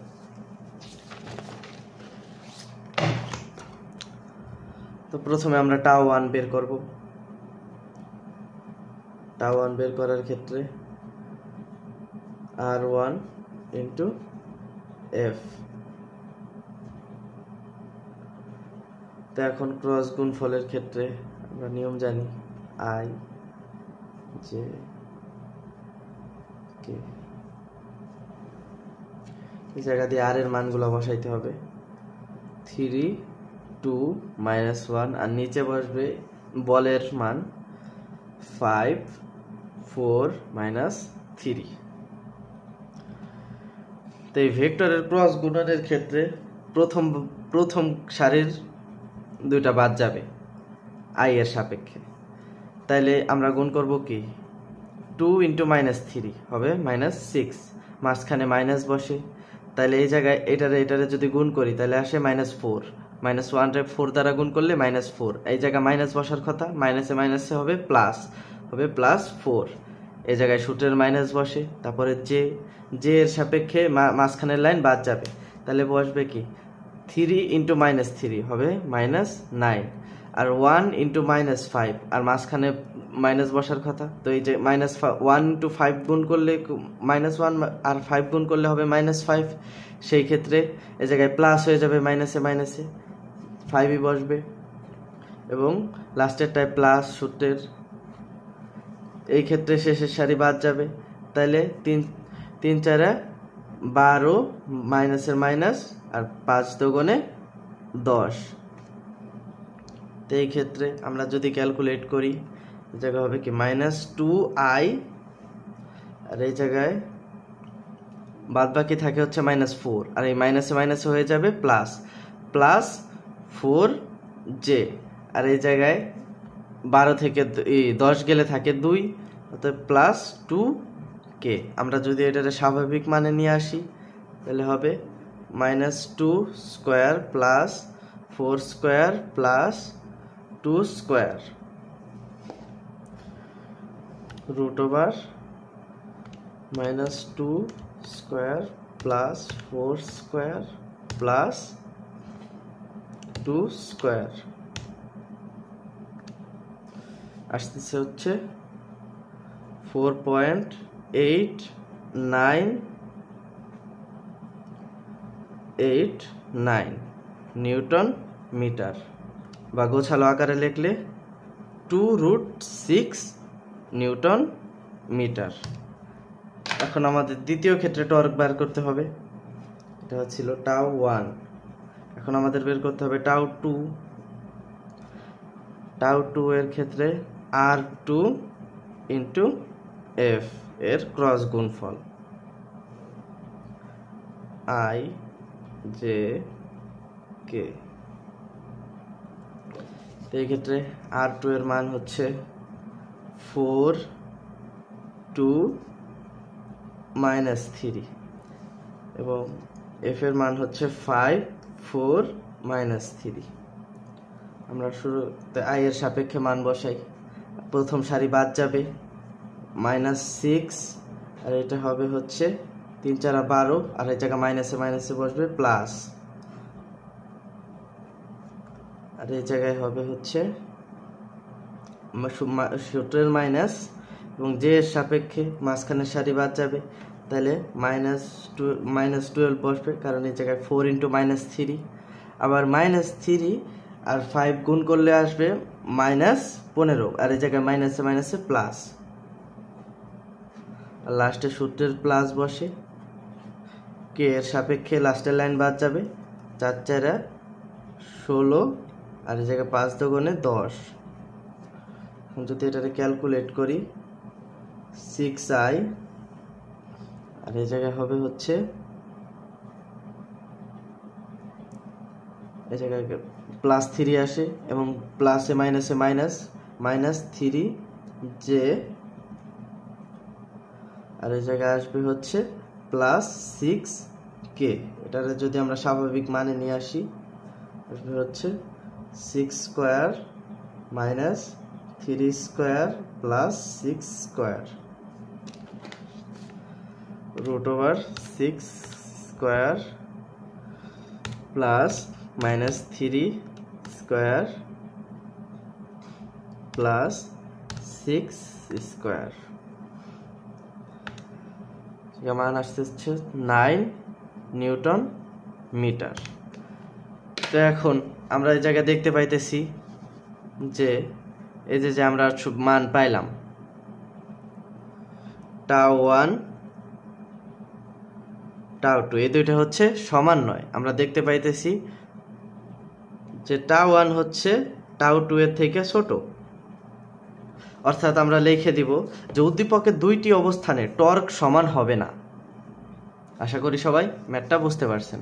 তো প্রথমে আমরা টাউ 1 বের করব। টাউ 1 বের করার ক্ষেত্রে R1 ইন্টু এফ। তো এখন ক্রস গুণফলের ক্ষেত্রে আমরা নিয়ম জানি, আই জে কে। এই জায়গা দিয়ে আর এর মানগুলো বসাইতে হবে, 3, 2, -1, আর নিচে বসবে বলের মান 5, 4, -3। তো এই ভেক্টরের ক্রস গুণনের ক্ষেত্রে প্রথম সারির দুইটা বাদ যাবে আই এর সাপেক্ষে। তাইলে আমরা গুণ করব কি, 2 × -3 হবে -6, মাঝখানে মাইনাস বসে, তাহলে এই জায়গায় এটারে যদি গুণ করি তাহলে আসে -4, -1 4 দ্বারা গুণ করলে -4, এই জায়গায় মাইনাস বসার কথা, মাইনাসে মাইনাসে হবে +4, এই জায়গায় সূত্রের মাইনাস বসে, তারপরে জে এর সাপেক্ষে মাঝখানের লাইন বাদ যাবে, তাহলে বসবে কি 3 × -3 হবে -9, আর 1 × -5, আর মাঝখানে মাইনাস বসার কথা, তো এই যে -1 × 5 গুণ করলে -1, আর 5 গুণ করলে হবে -5, সেই ক্ষেত্রে এই জায়গায় প্লাস হয়ে যাবে, মাইনাসে মাইনাসে 5ই বসবে, এবং লাস্টেরটায় প্লাস সূত্রের, এই ক্ষেত্রে শেষের সারি বাদ যাবে, তাহলে 3 4 12, মাইনাসের মাইনাস, আর 5 দুগুণে 10। তো এই ক্ষেত্রে আমরা যদি ক্যালকুলেট করি, এই জায়গায় হবে কি -2i, আর এই জায়গায় বাদ বাকি থাকে হচ্ছে -4, আর এই মাইনাসে মাইনাসে হয়ে যাবে +4j, আর এই জায়গায় 12 থেকে 10 গেলে থাকে 2, অর্থাৎ +2k। আমরা যদি এটাকে স্বাভাবিক মানে নিয়ে আসি তাহলে হবে -2² + 4² + 2² √(-2² + 4² + 2² আসতেছে হচ্ছে 4.8989 নিউটন মিটার, বা গোছালো আকারে লিখলে 2√6 নিউটন মিটার। এখন আমাদের দ্বিতীয় ক্ষেত্রে টর্ক বের করতে হবে, এটা ছিল τ1, এখন আমাদের বের করতে হবে τ2 এর ক্ষেত্রে R2 × F এর ক্রস গুণফল, I J K। এই ক্ষেত্রে R2 এর মান হচ্ছে 4, 2, -3, এবং F এর মান হচ্ছে 5, 4, -3। আমরা শুরুতে I এর সাপেক্ষে মান বসাই, প্রথম সারি বাদ যাবে, -6, আর এটা হবে হচ্ছে 3 4 12, আর এই জায়গা মাইনাসে মাইনাসে বসবে প্লাস, আর এই জায়গায় হবে হচ্ছে সূত্রের মাইনাস, এবং জে এর সাপেক্ষে মাঝখানের সারি বাদ যাবে, তাহলে -12 বসবে, কারণ এই জায়গায় 4 × -3, আবার -3 আর 5 গুণ করলে আসবে -15, আর এই জায়গায় মাইনাসে মাইনাসে প্লাস, আর লাস্টে সূত্রের প্লাস বসে, কে এর সাপেক্ষে লাস্টের লাইন বাদ যাবে, 4 4 16, আর এই জায়গায় 5 দুগুণে 10। যদি এটাকে ক্যালকুলেট করি 6i, আর এই জায়গায় হবে হচ্ছে, এই জায়গায় +3 আসে, এবং প্লাসে মাইনাসে মাইনাস, -3j, আর এই জায়গায় আসবে হচ্ছে +6k। এটারে যদি আমরা স্বাভাবিক মানে নিয়ে আসি আসবে হচ্ছে 6² - 3² + 6² √6² + -3² + 6², মান আসছে 9 নিউটন মিটার। তো এখন আমরা এই জায়গায় দেখতে পাইতেছি যে এই যে আমরা মান পাইলাম টাও 1 টাও 2, এই দুইটা হচ্ছে সমান নয়। আমরা দেখতে পাইতেছি যে টাও 1 হচ্ছে টাও 2 এর থেকে ছোট। অর্থাৎ আমরা লিখে দিব যে উদ্দীপকের দুইটি অবস্থানে টর্ক সমান হবে না। আশা করি সবাই ম্যাথটা বুঝতে পারছেন।